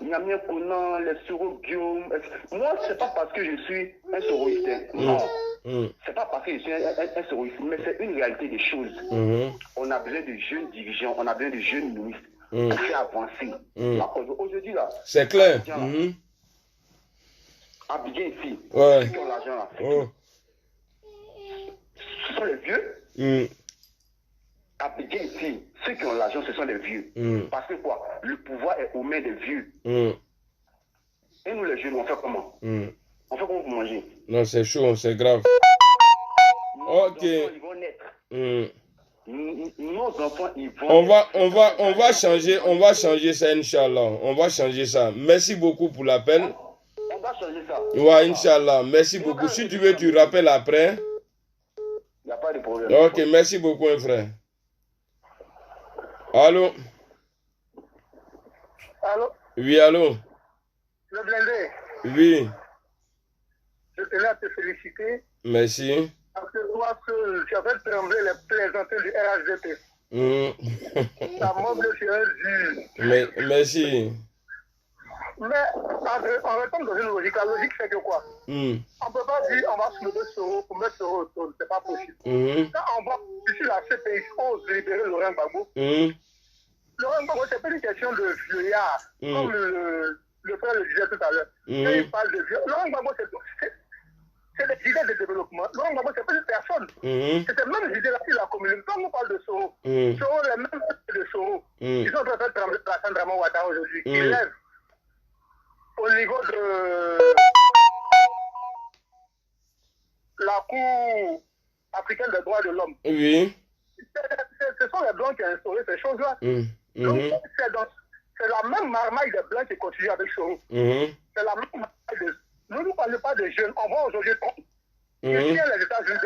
[SPEAKER 8] Niamien Konan, les Soro Guillaume. Moi, c'est pas parce que je suis un soroïste. Non. C'est pas parce que je suis un soroïste, mais c'est une réalité des choses. On a besoin de jeunes dirigeants, on a besoin de jeunes ministres pour faire avancer. Aujourd'hui, là.
[SPEAKER 2] C'est clair.
[SPEAKER 8] Abidjan ici,
[SPEAKER 2] ceux
[SPEAKER 8] qui ont l'argent là, ce sont les vieux. Abidjan ici, ceux qui ont l'argent, ce sont les vieux. Parce que quoi? Le pouvoir est aux mains des vieux. Et nous les jeunes, on fait comment? On fait comment pour manger?
[SPEAKER 2] Non, c'est chaud, c'est grave. Ok.
[SPEAKER 8] Ils vont naître. Nos enfants, ils vont
[SPEAKER 2] on va changer ça, Inch'Allah. On va changer ça. Merci beaucoup pour l'appel.
[SPEAKER 8] On va changer ça.
[SPEAKER 2] Ouais, Inch'Allah. Merci beaucoup. Si tu veux, tu rappelles après.
[SPEAKER 8] Il n'y a pas de problème.
[SPEAKER 2] Ok, merci beaucoup, mon frère. Allô?
[SPEAKER 3] Allô?
[SPEAKER 2] Oui, allô?
[SPEAKER 3] Le blindé.
[SPEAKER 2] Oui.
[SPEAKER 3] Je tenais à te féliciter.
[SPEAKER 2] Merci.
[SPEAKER 3] Parce que toi seul, tu as fait trembler les plaisantins du RHDP. Ça meuble sur un dur.
[SPEAKER 2] Merci.
[SPEAKER 3] Mais on retombe dans une logique. La logique, c'est que quoi? On ne peut pas dire on va soulever Soro pour mettre Soro au trône. Ce n'est pas possible. Quand on va ici la CPI, ose libérer Laurent Gbagbo. Laurent Gbagbo, ce n'est pas une question de vieillard, comme le frère le disait tout à l'heure. Quand il parle de vieillard, Laurent Gbagbo, c'est des idées de développement. Laurent Gbagbo, c'est pas une personne. C'est ces mêmes idées-là qu'il a communiquées. Quand on parle de Soro, Soro, les mêmes de Soro, ils sont en train de faire trembler Alassane Dramane Ouattara aujourd'hui. Ils lèvent au niveau de la Cour africaine des droits de l'homme.
[SPEAKER 2] Oui.
[SPEAKER 3] Ce sont les Blancs qui ont instauré ces choses-là. Donc, c'est la même marmaille des Blancs qui continue avec Soro. C'est la même marmaille de... Nous ne parlons pas de jeunes. On voit aujourd'hui il tient les États-Unis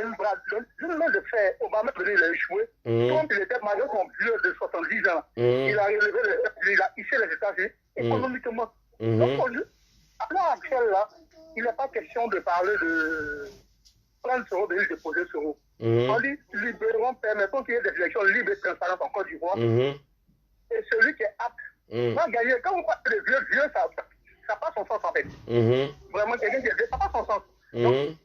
[SPEAKER 3] d'une main de fer. Obama est venu les échouer. Quand il était majeur, son vieux de 70 ans, il a relevé les États-Unis, il a hissé les États-Unis économiquement. Donc, à l'heure actuelle, là, il n'est pas question de parler de prendre Soro, de lui déposer Soro. On dit libérons, permettons qu'il y ait des élections libres et transparentes en Côte d'Ivoire. Et celui qui est apte va gagner. Quand vous parlez de vieux, ça passe son sens en fait. Vraiment, quelqu'un qui est vieux, ça passe son sens. Donc,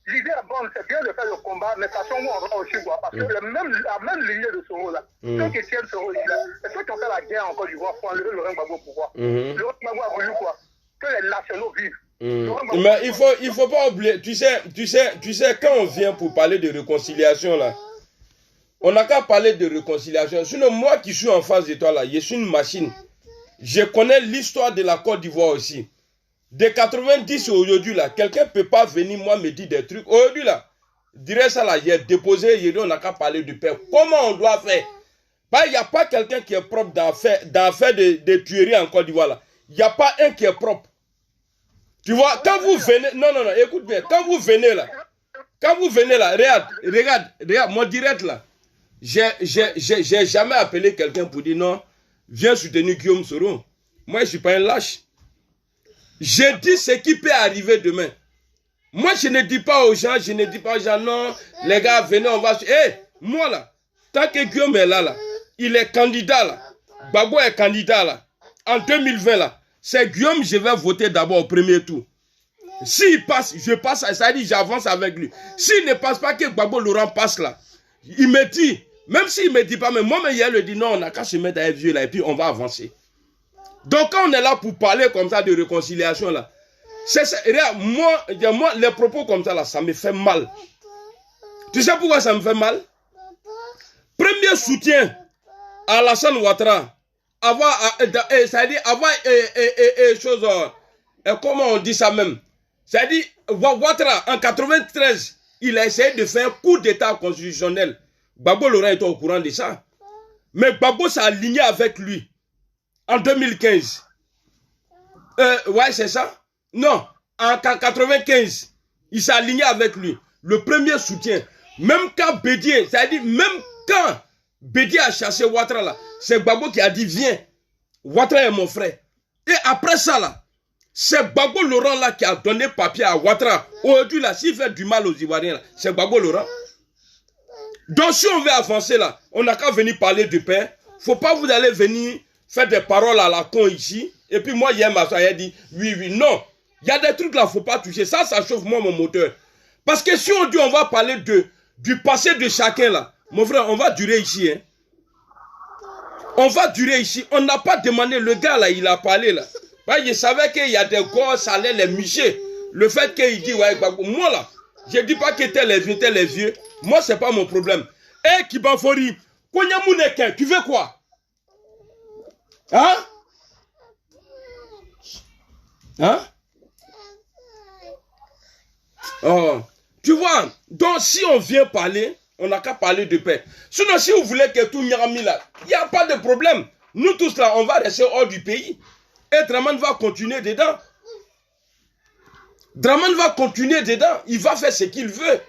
[SPEAKER 3] l'idée est bonne, c'est bien de faire le combat, mais façon où on va aussi voir. Parce que la même lignée de Soro là, ceux qui tiennent Soro là, c'est ceux qui ont fait la guerre en Côte d'Ivoire pour enlever Laurent Gbagbo au pouvoir. Laurent Gbagbo a voulu quoi? Que les nationaux vivent.
[SPEAKER 2] Mais il faut pas oublier, tu sais, quand on vient pour parler de réconciliation là, on n'a qu'à parler de réconciliation. Sinon, moi qui suis en face de toi là, je suis une machine. Je connais l'histoire de la Côte d'Ivoire aussi. De 90 aujourd'hui là, quelqu'un ne peut pas venir moi me dire des trucs. Aujourd'hui là, je dirais ça là, j'ai déposé, on n'a qu'à parler de paix. Comment on doit faire? Il n'y a pas quelqu'un qui est propre d'en faire de tueries en Côte d'Ivoire là. Il n'y a pas un qui est propre. Tu vois, quand vous venez, non, écoute bien, quand vous venez là, regarde, mon direct là, j'ai jamais appelé quelqu'un pour dire non, viens soutenir Guillaume Soro. Moi, je ne suis pas un lâche. J'ai dit ce qui peut arriver demain. Moi, je ne dis pas aux gens, non, les gars, venez, on va... moi là, tant que Guillaume est là, il est candidat là, Gbagbo est candidat là, en 2020 là, c'est Guillaume, je vais voter d'abord au premier tour. S'il passe, je passe, ça dit j'avance avec lui. S'il ne passe pas, que Gbagbo Laurent passe là, il me dit, même s'il ne me dit pas, mais moi, il me dit non, on n'a qu'à se mettre à un vieux là, et puis on va avancer. Donc quand on est là pour parler comme ça de réconciliation là, moi, les propos comme ça là, ça me fait mal. Tu sais pourquoi ça me fait mal? Premier soutien à Alassane Ouattara, c'est-à-dire avoir chose, comment on dit ça même? C'est-à-dire, Ouattara, en 93, il a essayé de faire un coup d'état constitutionnel. Gbagbo Laurent était au courant de ça. Mais Gbagbo s'est aligné avec lui en 2015. Ouais, c'est ça? Non, en 95, il s'est aligné avec lui. Le premier soutien. Même quand Bédié, c'est-à-dire même quand Bédié a chassé Ouattara là, c'est Gbagbo qui a dit viens, Ouattara est mon frère. Et après ça là, c'est Gbagbo Laurent là qui a donné papier à Ouattara. Aujourd'hui là, s'il fait du mal aux Ivoiriens là, c'est Gbagbo Laurent. Donc si on veut avancer là, on n'a qu'à venir parler de paix. Faut pas vous allez venir faire des paroles à la con ici. Et puis moi hier ma soeur a dit oui, non. Il y a des trucs là, faut pas toucher. Ça chauffe moi mon moteur. Parce que si on dit on va parler du passé de chacun là, mon frère, on va durer ici. Hein. On va durer ici. On n'a pas demandé, le gars là, il a parlé là. Je savais qu'il y a des gosses, ça allait les micher. Le fait qu'il dit, ouais, moi là, je ne dis pas que t'es les vieux. Moi, c'est pas mon problème. Eh, Kibanfori, tu veux quoi? Hein? Hein? Oh, tu vois, donc si on vient parler, on n'a qu'à parler de paix. Sinon, si vous voulez que tout Nyami là, il n'y a pas de problème. Nous tous là, on va rester hors du pays. Et Draman va continuer dedans. Draman va continuer dedans. Il va faire ce qu'il veut.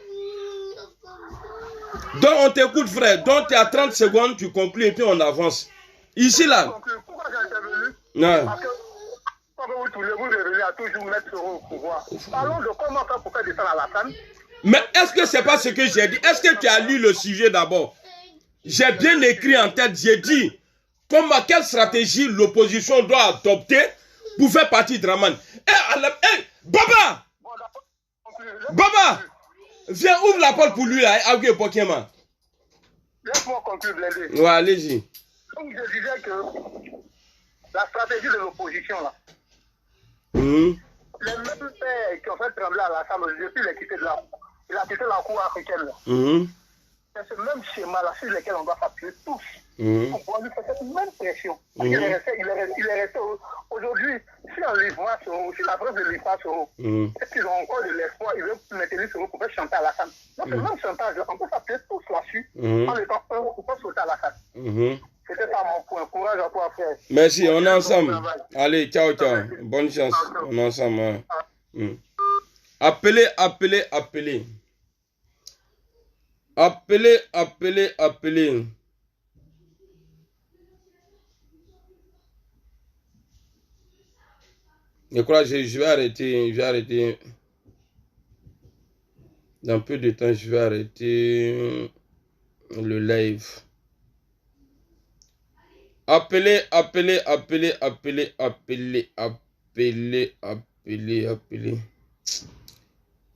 [SPEAKER 2] Donc on t'écoute frère. Donc tu es à 30 secondes, tu conclus et puis on avance. Ici là.
[SPEAKER 3] Pourquoi j'ai intervenu?
[SPEAKER 2] Ouais.
[SPEAKER 3] Parce que comme vous tous les vous revenez à toujours mettre sur au pouvoir. Parlons de comment faire pour faire descendre Alassane.
[SPEAKER 2] Mais est-ce que c'est pas ce que j'ai dit? Est-ce que tu as lu le sujet d'abord? J'ai bien écrit en tête, j'ai dit quelle stratégie l'opposition doit adopter pour faire partie de Draman. Baba! Baba! Viens, ouvre la porte pour lui là, Agui Pokémon.
[SPEAKER 3] Laisse-moi conclure, Blendé.
[SPEAKER 2] Ouais, allez-y.
[SPEAKER 3] Donc je disais que la stratégie de l'opposition là, les mêmes pères qui ont fait trembler Alassane depuis il a quitté la cour africaine là. C'est ce même schéma là sur lequel on doit s'appuyer tous. Pour pouvoir lui faire cette même pression. Il est resté aujourd'hui, si on lui voit si la preuve de lui passe est-ce qu'ils ont encore de l'espoir, ils veulent maintenir sur eux pour faire chanter Alassane. Donc c'est le même chantage, on peut s'appuyer tous là-dessus en étant un pour faire sauter Alassane. C'était ça mon point. Courage à toi, frère.
[SPEAKER 2] Merci, on est ensemble. Allez, ciao. Bonne chance. On est ensemble. Appelez. Je crois que je vais arrêter. Dans peu de temps, je vais arrêter le live. Appelez.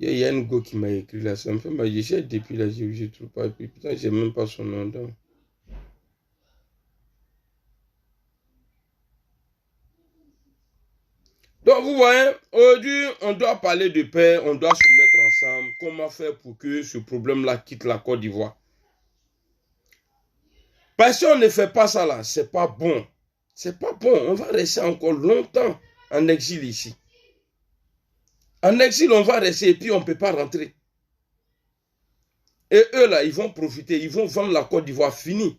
[SPEAKER 2] Il y a une go qui m'a écrit là, ça me fait mal. J'essaie depuis là, je ne trouve pas. Et puis putain, j'ai même pas son nom. Donc. Donc vous voyez, aujourd'hui, on doit parler de paix, on doit se mettre ensemble. Comment faire pour que ce problème-là quitte la Côte d'Ivoire? Parce que si on ne fait pas ça là, c'est pas bon. C'est pas bon. On va rester encore longtemps en exil ici. En exil, on va rester et puis on ne peut pas rentrer. Et eux là, ils vont profiter, ils vont vendre la Côte d'Ivoire fini.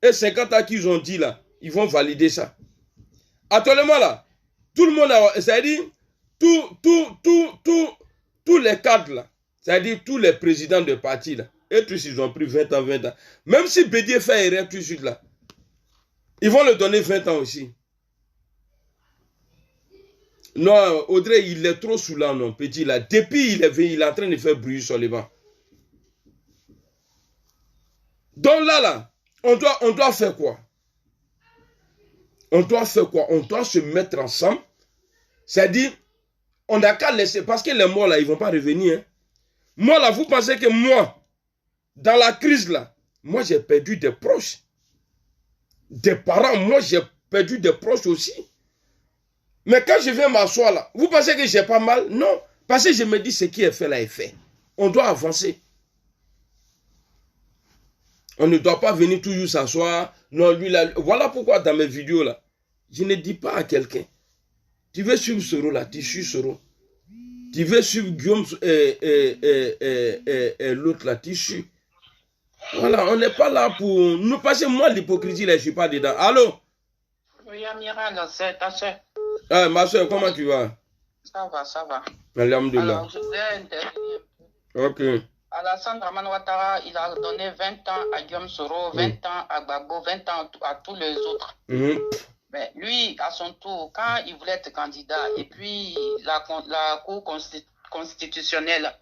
[SPEAKER 2] Et 50 ans qu'ils ont dit là, ils vont valider ça. Actuellement là, tout le monde a, c'est-à-dire, tous les cadres là, c'est-à-dire tous les présidents de partis là, et tous ils ont pris 20 ans. Même si Bédié fait erreur tout de suite là, ils vont le donner 20 ans aussi. Non, Audrey, il est trop saoulant, non, petit là. Depuis, il est en train de faire bruit sur les bancs. Donc là, on doit faire quoi? On doit faire quoi? On doit se mettre ensemble. C'est-à-dire, on n'a qu'à laisser, parce que les morts là, ils ne vont pas revenir. Hein. Moi là, vous pensez que moi, dans la crise là, moi j'ai perdu des proches. Des parents, moi j'ai perdu des proches aussi. Mais quand je viens m'asseoir là, vous pensez que j'ai pas mal? Non. Parce que je me dis ce qui est fait là est fait. On doit avancer. On ne doit pas venir toujours s'asseoir. Non, lui là. Voilà pourquoi dans mes vidéos là, je ne dis pas à quelqu'un. Tu veux suivre Soro là, tu suis Soro. Tu veux suivre Guillaume et l'autre là, tu suis. Voilà, on n'est pas là pour nous passer. Moi, l'hypocrisie là, je ne suis pas dedans. Allô?
[SPEAKER 9] Oui, Amiral, c'est ta soeur.
[SPEAKER 2] Ah, ma soeur, comment tu vas?
[SPEAKER 9] Ça va, ça va.
[SPEAKER 2] Alhamdulillah.
[SPEAKER 9] Alors, je voulais intervenir.
[SPEAKER 2] Ok.
[SPEAKER 9] Alassane Dramane Ouattara, il a donné 20 ans à Guillaume Soro, 20 ans à Gbagbo, 20 ans à tous les autres. Mais lui, à son tour, quand il voulait être candidat, et puis la Cour constitutionnelle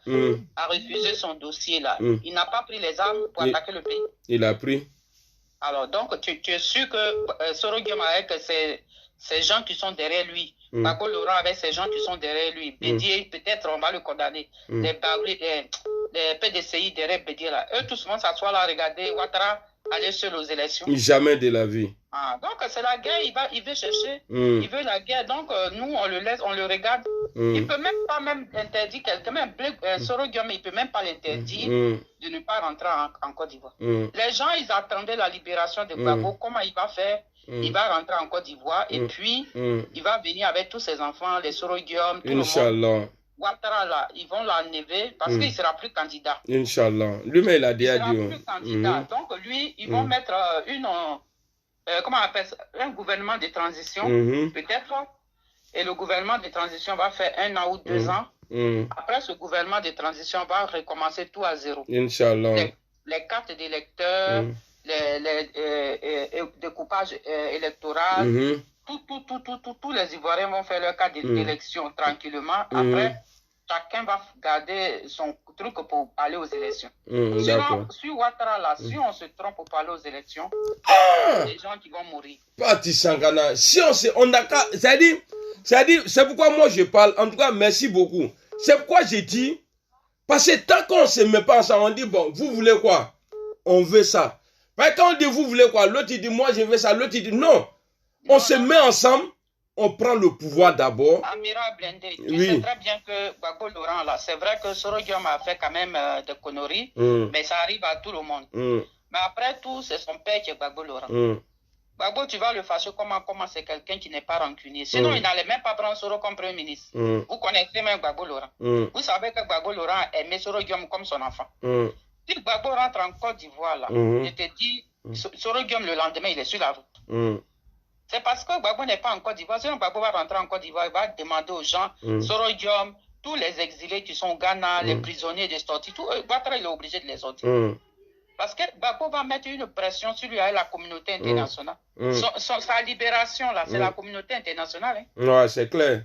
[SPEAKER 9] a refusé son dossier là, il n'a pas pris les armes pour attaquer le pays.
[SPEAKER 2] Il a pris.
[SPEAKER 9] Alors, donc, tu es sûr que Soro Guillaume avec ces gens qui sont derrière lui, Gbagbo Laurent avec ces gens qui sont derrière lui, Bédié, peut-être on va le condamner, les PDCI derrière Bédié là, eux tous vont s'asseoir là, regarder Ouattara aller seul aux élections.
[SPEAKER 2] Jamais de la vie.
[SPEAKER 9] Ah, donc c'est la guerre, il veut chercher, il veut la guerre, donc nous on le laisse, on le regarde. Il peut même pas interdire quelqu'un, même Soro Guillaume, il peut même pas l'interdire de ne pas rentrer en Côte d'Ivoire. Les gens, ils attendaient la libération de Gbagbo, comment il va faire? Il va rentrer en Côte d'Ivoire et puis il va venir avec tous ses enfants, les Soro Guillaume, tout
[SPEAKER 2] Inch'Allah.
[SPEAKER 9] le monde. Ouattara là, ils vont l'enlever parce qu'il ne sera plus candidat.
[SPEAKER 2] Inch'Allah. Lui-même, il a dit adieu.
[SPEAKER 9] Il ne sera plus candidat. Donc lui, ils vont mettre comment on appelle ça? Un gouvernement de transition, peut-être. Et le gouvernement de transition va faire 1 an ou 2 ans. Après, ce gouvernement de transition va recommencer tout à zéro.
[SPEAKER 2] Inch'Allah.
[SPEAKER 9] Les cartes d'électeurs, les découpages électoraux, tous les Ivoiriens vont faire leur carte d'élection tranquillement. Après, chacun va garder son truc pour aller aux élections. Sinon, sur Ouattara, là, si on se trompe pour aller aux élections, il y a des gens qui vont mourir.
[SPEAKER 2] Pati Sangana, si on n'a qu'à... C'est pourquoi moi je parle. En tout cas, merci beaucoup. C'est pourquoi j'ai dit, parce que tant qu'on ne se met pas ensemble, on dit, bon, vous voulez quoi? On veut ça. Parce que quand on dit, vous voulez quoi? L'autre, il dit, moi, je veux ça. L'autre, il dit, non. On se met ensemble, on prend le pouvoir d'abord.
[SPEAKER 9] Amiral Blindé, tu sais très bien que Gbagbo Laurent, là, c'est vrai que Soro Guillaume a fait quand même des conneries, mais ça arrive à tout le monde. Mais après tout, c'est son père qui est Gbagbo Laurent. Gbagbo, tu vas le fâcher comment c'est quelqu'un qui n'est pas rancunier. Sinon, il n'allait même pas prendre Soro comme premier ministre. Vous connaissez même Gbagbo Laurent. Vous savez que Gbagbo Laurent aimait Soro Guillaume comme son enfant. Si Gbagbo rentre en Côte d'Ivoire, là, je te dis, Soro Guillaume, le lendemain, il est sur la route. C'est parce que Gbagbo n'est pas en Côte d'Ivoire. Sinon, Gbagbo va rentrer en Côte d'Ivoire, il va demander aux gens, Soro Guillaume, tous les exilés qui sont au Ghana, les prisonniers de sortie, tout, Ouattara, il est obligé de les sortir. Parce que Gbagbo va mettre une pression sur lui avec la communauté internationale. Sa libération, là, c'est la communauté internationale. Hein.
[SPEAKER 2] Ouais, c'est clair.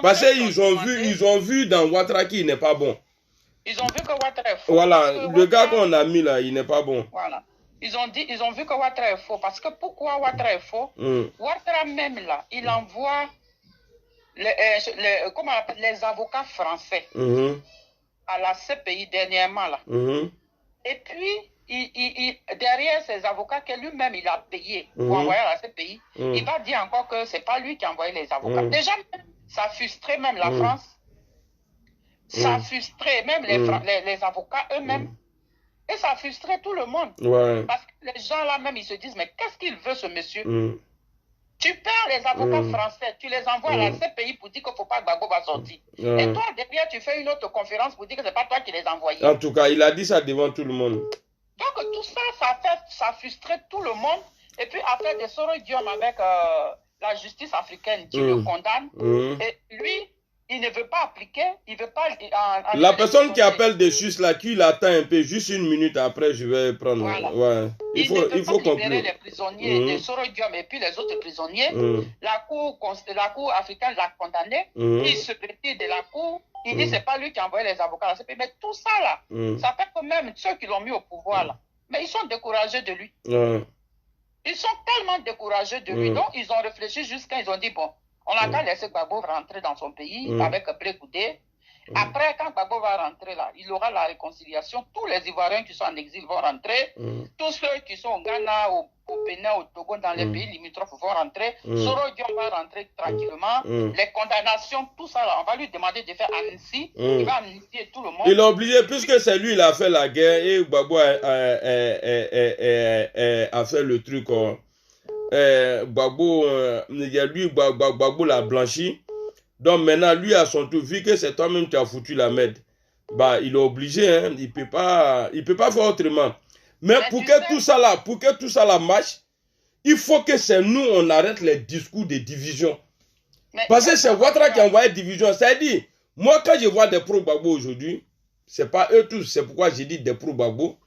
[SPEAKER 2] Parce qu'ils ont vu dans Ouattara qu'il n'est pas bon.
[SPEAKER 9] Ils ont vu que Ouattara est faux.
[SPEAKER 2] Voilà, le gars qu'on a mis là, il n'est pas bon.
[SPEAKER 9] Voilà. ils ont vu que Ouattara est faux. Parce que pourquoi Ouattara est faux? Ouattara même là, il envoie comment on appelle, les avocats français à la CPI dernièrement là. Et puis, derrière ces avocats que lui-même il a payé pour envoyer à la CPI, il va dire encore que c'est pas lui qui a envoyé les avocats. Déjà, ça frustrait même la France. Ça frustrait même les avocats eux-mêmes. Et ça frustrait tout le monde. Parce que les gens là même, ils se disent, mais qu'est-ce qu'il veut ce monsieur? Tu perds les avocats français, tu les envoies à la CPI pour dire qu'il ne faut pas que Gbagbo va sortir. Et toi, derrière, tu fais une autre conférence pour dire que ce n'est pas toi qui les as envoyés.
[SPEAKER 2] En tout cas, il a dit ça devant tout le monde.
[SPEAKER 9] Donc, tout ça, ça frustrait tout le monde. Et puis, après, de Soro Guillaume avec la justice africaine qui le condamne. Et lui, il ne veut pas appliquer, il veut pas...
[SPEAKER 2] la personne qui appelle des Suisses là, qui l'attend un peu, juste une minute après, je vais prendre...
[SPEAKER 9] Voilà.
[SPEAKER 2] Ouais. Il faut
[SPEAKER 9] pas libérer les prisonniers de Soro Guillaume et puis les autres prisonniers. La cour africaine l'a condamné. Il se retire de la cour. Il dit c'est pas lui qui a envoyé les avocats. Mais tout ça là, ça fait que même ceux qui l'ont mis au pouvoir là, mais ils sont découragés de lui. Ils sont tellement découragés de lui. Donc ils ont réfléchi jusqu'à ils ont dit bon, on n'a qu'à laisser Gbagbo rentrer dans son pays avec Blé Goudé. Après, quand Gbagbo va rentrer là, il aura la réconciliation. Tous les Ivoiriens qui sont en exil vont rentrer. Tous ceux qui sont au Ghana, au Bénin, au Togo, dans les pays limitrophes vont rentrer. Soro Guillaume va rentrer tranquillement. Les condamnations, tout ça là, on va lui demander de faire amnistie. Il va amnistier tout le monde.
[SPEAKER 2] Il est obligé, puisque c'est lui, il a fait la guerre et Gbagbo a fait le truc. Gbagbo l'a blanchi. Donc maintenant, lui à son tour, vu que c'est toi-même qui as foutu la merde, bah il est obligé, hein, il peut pas faire autrement. Mais pour que tout ça là marche, il faut que c'est nous, on arrête les discours de division. Parce que c'est Ouattara qui a envoyé division. C'est-à-dire, moi quand je vois des pro-Gbagbo aujourd'hui, c'est pas eux tous, c'est pourquoi j'ai dit des pro-Gbagbo,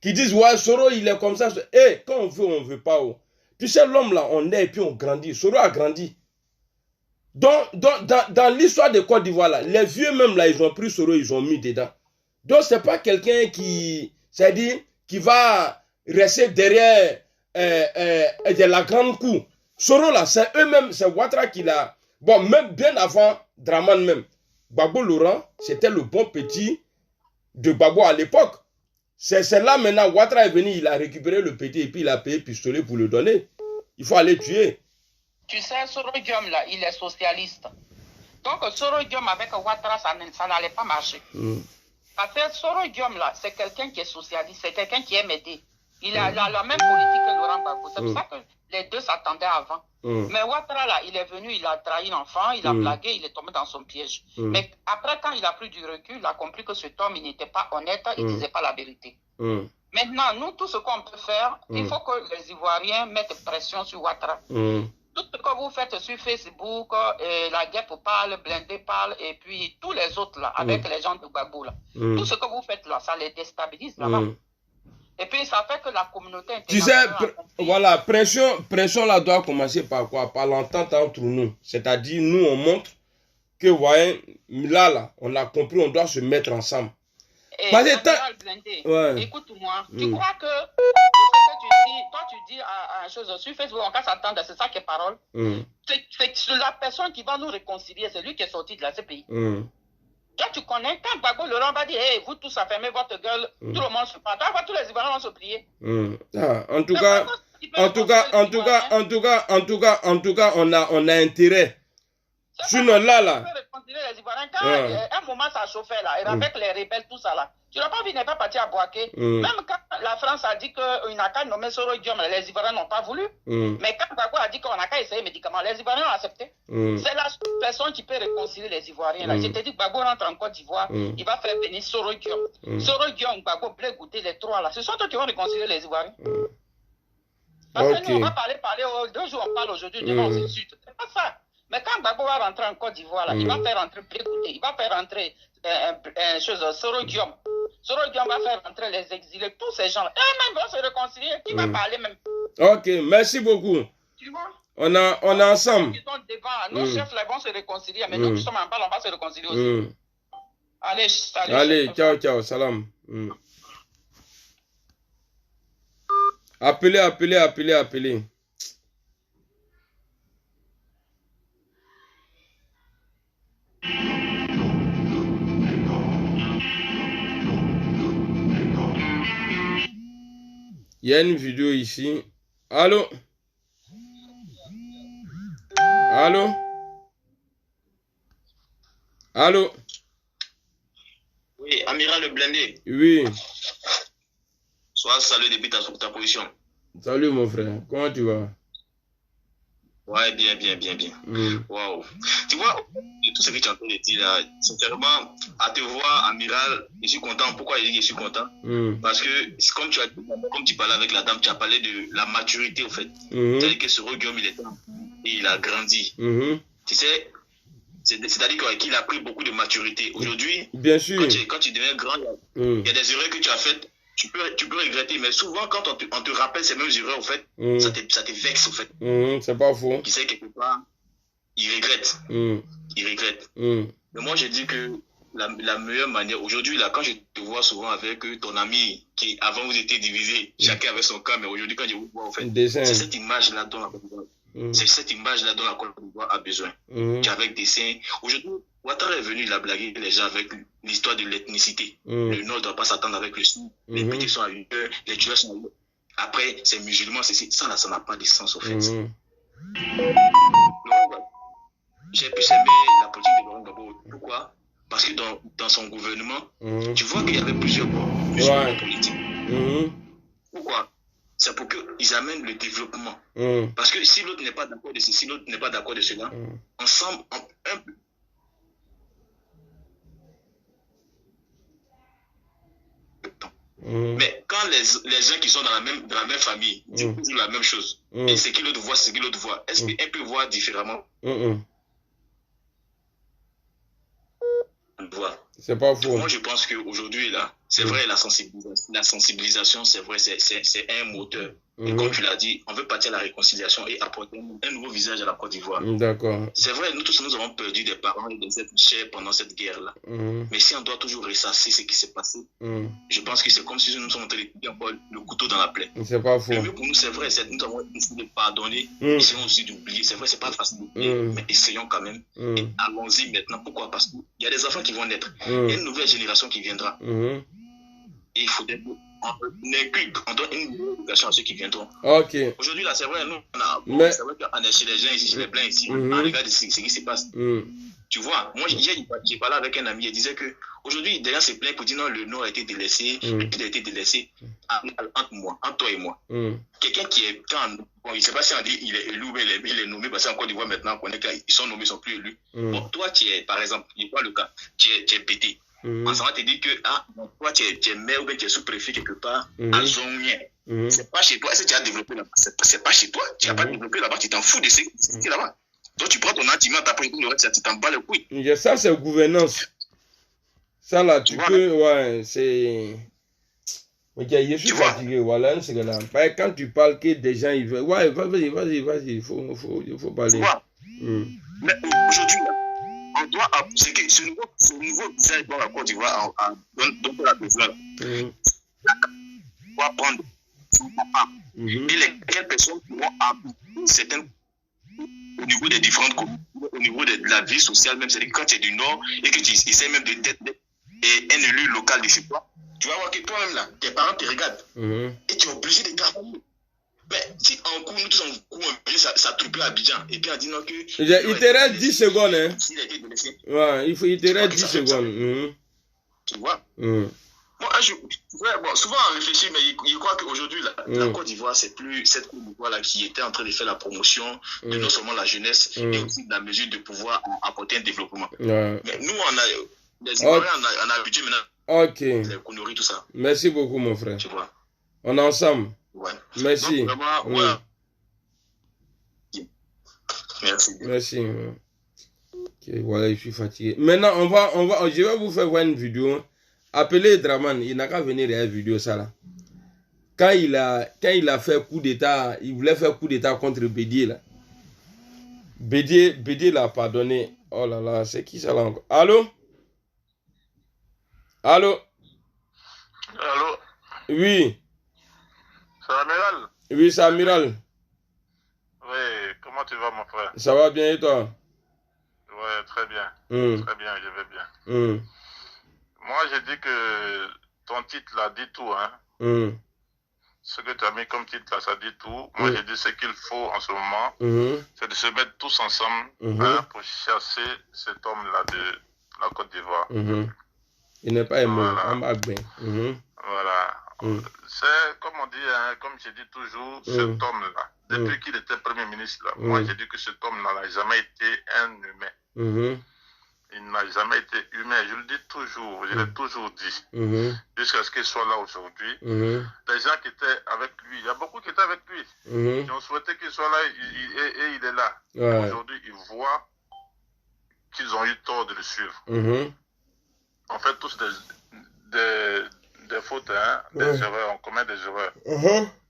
[SPEAKER 2] qui disent ouais, Soro il est comme ça. Et quand on veut pas. Tu sais, l'homme là, on est et puis on grandit. Soro a grandi. Dans l'histoire de Côte d'Ivoire, là, les vieux même là, ils ont pris Soro, ils ont mis dedans. Donc, c'est pas quelqu'un qui, c'est-à-dire, qui va rester derrière de la grande cour. Soro là, c'est eux-mêmes, c'est Ouattara qui l'a. Bon, même bien avant Dramane même, Gbagbo Laurent, c'était le bon petit de Gbagbo à l'époque. C'est là maintenant, Ouattara est venu, il a récupéré le petit et puis il a payé pistolet pour le donner. Il faut aller tuer.
[SPEAKER 9] Tu sais, Soro Guillaume là, il est socialiste. Donc Soro Guillaume avec Ouattara, ça n'allait pas marcher. Parce que Soro Guillaume là, c'est quelqu'un qui est socialiste, c'est quelqu'un qui aime aider. Il a la même politique que Laurent Gbagbo. C'est pour ça que les deux s'attendaient avant. Mais Ouattara là, il est venu, il a trahi l'enfant, il a blagué, il est tombé dans son piège. Mais après, quand il a pris du recul, il a compris que cet homme, il n'était pas honnête, il ne disait pas la vérité. Maintenant, nous, tout ce qu'on peut faire, il faut que les Ivoiriens mettent pression sur Ouattara. Tout ce que vous faites sur Facebook, la guêpe parle, Blindé parle, et puis tous les autres là, avec les gens de Gbagbo là. Tout ce que vous faites là, ça les déstabilise là-bas. Et puis ça fait que la communauté internationale...
[SPEAKER 2] Tu sais, voilà, pression là doit commencer par quoi? Par l'entente entre nous. C'est-à-dire, nous on montre que, voyez, là, on a compris, on doit se mettre ensemble.
[SPEAKER 9] Et écoute-moi, tu crois que tout ce que tu dis, toi tu dis à chose sur Facebook, on va s'attendre, c'est ça qui est parole. C'est la personne qui va nous réconcilier, c'est lui qui est sorti de la CPI. Toi tu connais, quand Gbagbo Laurent va dire, hey, vous tous, fermez votre gueule, tout le monde se prend. Toi, tous les Ivoiriens vont se plier.
[SPEAKER 2] En tout cas, on a intérêt. Sinon là.
[SPEAKER 9] Quand un moment ça chauffait là, et avec les rebelles, tout ça là, tu n'as pas vu, n'est pas parti à Boaké. Même quand la France a dit qu'il n'a qu'à nommer Soro Guillaume, les Ivoiriens n'ont pas voulu. Mais quand Gbagbo a dit qu'on n'a qu'à essayer les médicaments, les Ivoiriens ont accepté. C'est la seule personne qui peut réconcilier les Ivoiriens là. Je te dis, Gbagbo rentre en Côte d'Ivoire, il va faire venir Soro Guillaume. Soro Guillaume, Gbagbo, Blé Goudé, les trois là. Ce sont eux qui vont réconcilier les Ivoiriens. Parce que nous, on va parler, 2 jours on parle aujourd'hui, demain on s'insulte. C'est pas ça. Mais quand Gbagbo va rentrer en Côte d'Ivoire, il va faire rentrer Blé Goudé, il va faire rentrer Soro Guillaume. Soro Guillaume va faire rentrer les exilés, tous ces gens-là. Eux-mêmes vont se réconcilier, qui va parler même.
[SPEAKER 2] Ok, merci beaucoup.
[SPEAKER 9] Tu vois?
[SPEAKER 2] On est ensemble.
[SPEAKER 9] Ils sont devant, nos chefs là vont se réconcilier, mais nous qui sommes en bas, on va se réconcilier aussi. Allez, salut.
[SPEAKER 2] Allez, ciao, salam. Appelez. Il y a une vidéo ici. Allô?
[SPEAKER 5] Oui, Amiral le blindé.
[SPEAKER 2] Oui.
[SPEAKER 5] Sois salué depuis ta position.
[SPEAKER 2] Salut mon frère, comment tu vas?
[SPEAKER 5] Ouais, bien. Waouh. Tu vois, tout ce que tu es en train de dire là, sincèrement, à te voir, Amiral, je suis content. Pourquoi je dis que je suis content? Parce que, comme tu parlais avec la dame, tu as parlé de la maturité, au fait. C'est-à-dire que ce Guillaume, il a grandi. Tu sais, c'est-à-dire qu'il a pris beaucoup de maturité. Aujourd'hui,
[SPEAKER 2] bien sûr,
[SPEAKER 5] quand tu deviens grand, il y a des erreurs que tu as faites. Tu peux regretter, mais souvent quand on te rappelle ces mêmes erreurs, au fait, ça te vexe, au fait.
[SPEAKER 2] C'est pas faux.
[SPEAKER 5] Tu sais, quelque part, il regrette. Mais moi, je dis que la meilleure manière, aujourd'hui, là, quand je te vois souvent avec ton ami, qui avant vous étiez divisés, chacun avait son cas, mais aujourd'hui, quand je vous vois, au fait, c'est cette image-là dont la Côte d'Ivoire, a besoin. Avec dessin. Aujourd'hui, Ouattara est venu, il a blagué les gens avec l'histoire de l'ethnicité. Le Nord ne doit pas s'attendre avec le Sud. Les petits sont ailleurs, les tueurs sont ailleurs. Après, c'est musulman, ça n'a pas de sens, au fait. J'ai pu aimer la politique de Laurent Gbagbo. Pourquoi? Parce que dans son gouvernement, tu vois qu'il y avait plusieurs politiques. Pourquoi? C'est pour qu'ils amènent le développement. Parce que si l'autre n'est pas d'accord de ceci, si l'autre n'est pas d'accord de cela, ensemble, mais quand les gens qui sont dans la même famille disent toujours la même chose, et ce que l'autre voit, est-ce qu'un peut voir différemment?
[SPEAKER 2] C'est pas faux.
[SPEAKER 5] Moi, je pense qu'aujourd'hui, là, c'est vrai, la sensibilisation, c'est vrai, c'est un moteur. Et comme tu l'as dit, on veut partir à la réconciliation et apporter un nouveau visage à la Côte d'Ivoire.
[SPEAKER 2] D'accord.
[SPEAKER 5] C'est vrai, nous tous, nous avons perdu des parents et des êtres chers pendant cette guerre-là. Mais si on doit toujours ressasser ce qui s'est passé, je pense que c'est comme si nous sommes en train de mettre encore le couteau dans la plaie.
[SPEAKER 2] C'est pas faux.
[SPEAKER 5] Le mieux pour nous, c'est vrai, nous avons décidé de pardonner, essayons aussi d'oublier. C'est vrai, c'est pas facile d'oublier, mais essayons quand même. Et allons-y maintenant. Pourquoi? Parce qu'il y a des enfants qui vont naître. Il y a une nouvelle génération qui viendra. Et il faut on donne une nouvelle éducation à ceux qui viendront. Aujourd'hui, là, c'est vrai, nous, c'est vrai qu'on est chez les gens ici, chez les blancs ici, on regarde ce qui se passe. Tu vois, moi, j'ai parlé avec un ami, il disait que aujourd'hui, derrière se plaint pour dire non, le Nord a été délaissé, le Sud a été délaissé entre toi et moi. Quelqu'un qui est bon, il ne sait pas si on dit il est élu ou il est nommé, parce qu'en Côte d'Ivoire maintenant, on connaît qu'ils sont nommés, ils ne sont plus élus. Bon, toi, tu es, par exemple, je vois le cas, tu es pété. On va te dire que toi, tu es maire ou bien tu es sous-préfet quelque part à Zongien. C'est pas chez toi. Est-ce que tu as développé là-bas? C'est pas chez toi. Tu n'as pas développé là-bas, tu t'en fous de ce qui est là-bas. Donc tu prends ton antiment, tu apprends le reste, tu t'en bats le couille.
[SPEAKER 2] Ça, c'est gouvernance. Ça, là, tu peux, ouais, c'est. Ok, je suis fatigué, voilà, c'est là. Quand tu parles que des gens, ils veulent. Ouais, vas-y, il faut parler.
[SPEAKER 5] Mais aujourd'hui, on doit, c'est que ce nouveau visage dans la Côte d'Ivoire, dont on a besoin, on va prendre et les personnes qui vont appliquer certaines au niveau des différentes communes, au niveau de la vie sociale, même c'est quand tu es du Nord et que tu essaies même d'être un élu local de chez toi, tu vas voir que toi-même là, tes parents te regardent et tu es obligé de travailler. Mais si en cours, nous tous en cours, ça trouble à Abidjan, et puis on dit non que.
[SPEAKER 2] Il te reste 10 secondes, hein. Ouais, il te reste 10 secondes.
[SPEAKER 5] Tu vois? Moi, souvent on réfléchit, mais je crois qu'aujourd'hui, la Côte d'Ivoire, c'est plus cette Côte d'Ivoire qui était en train de faire la promotion de non seulement la jeunesse, mais aussi de la mesure de pouvoir apporter un développement. Mais nous, les Ivoiriens, on a habitué maintenant. Les conneries, tout ça.
[SPEAKER 2] Merci beaucoup, mon frère.
[SPEAKER 5] Tu vois?
[SPEAKER 2] On est ensemble.
[SPEAKER 5] Ouais.
[SPEAKER 2] Merci.
[SPEAKER 5] Donc, vraiment,
[SPEAKER 2] Merci. Okay, voilà, je suis fatigué. Maintenant, je vais vous faire voir une vidéo. Appelez Draman, il n'a qu'à venir à la vidéo, ça là. Quand il a fait coup d'état, il voulait faire coup d'état contre Bédié là. Bédié l'a pardonné. Oh là là, c'est qui ça là encore? Allô?
[SPEAKER 3] Allô?
[SPEAKER 2] Oui.
[SPEAKER 3] C'est l'amiral?
[SPEAKER 2] Oui, c'est Amiral.
[SPEAKER 3] Oui, comment tu vas, mon frère?
[SPEAKER 2] Ça va bien et toi?
[SPEAKER 3] Oui, très bien. Très bien, je vais bien. Moi, j'ai dit que ton titre là dit tout, hein. Ce que tu as mis comme titre là, ça dit tout. Moi, j'ai dit ce qu'il faut en ce moment, c'est de se mettre tous ensemble hein, pour chasser cet homme-là de la Côte d'Ivoire.
[SPEAKER 2] Il n'est pas aimé,
[SPEAKER 3] Voilà. C'est comme on dit, hein, comme j'ai dit toujours, cet homme-là, depuis qu'il était Premier ministre, là, moi j'ai dit que cet homme-là n'a jamais été un humain. Il n'a jamais été humain, je le dis toujours, je l'ai toujours dit, jusqu'à ce qu'il soit là aujourd'hui. Les gens qui étaient avec lui, il y a beaucoup qui étaient avec lui, qui ont souhaité qu'il soit là et il est là. Aujourd'hui, ils voient qu'ils ont eu tort de le suivre. On fait tous des fautes, hein, des erreurs, on commet des erreurs.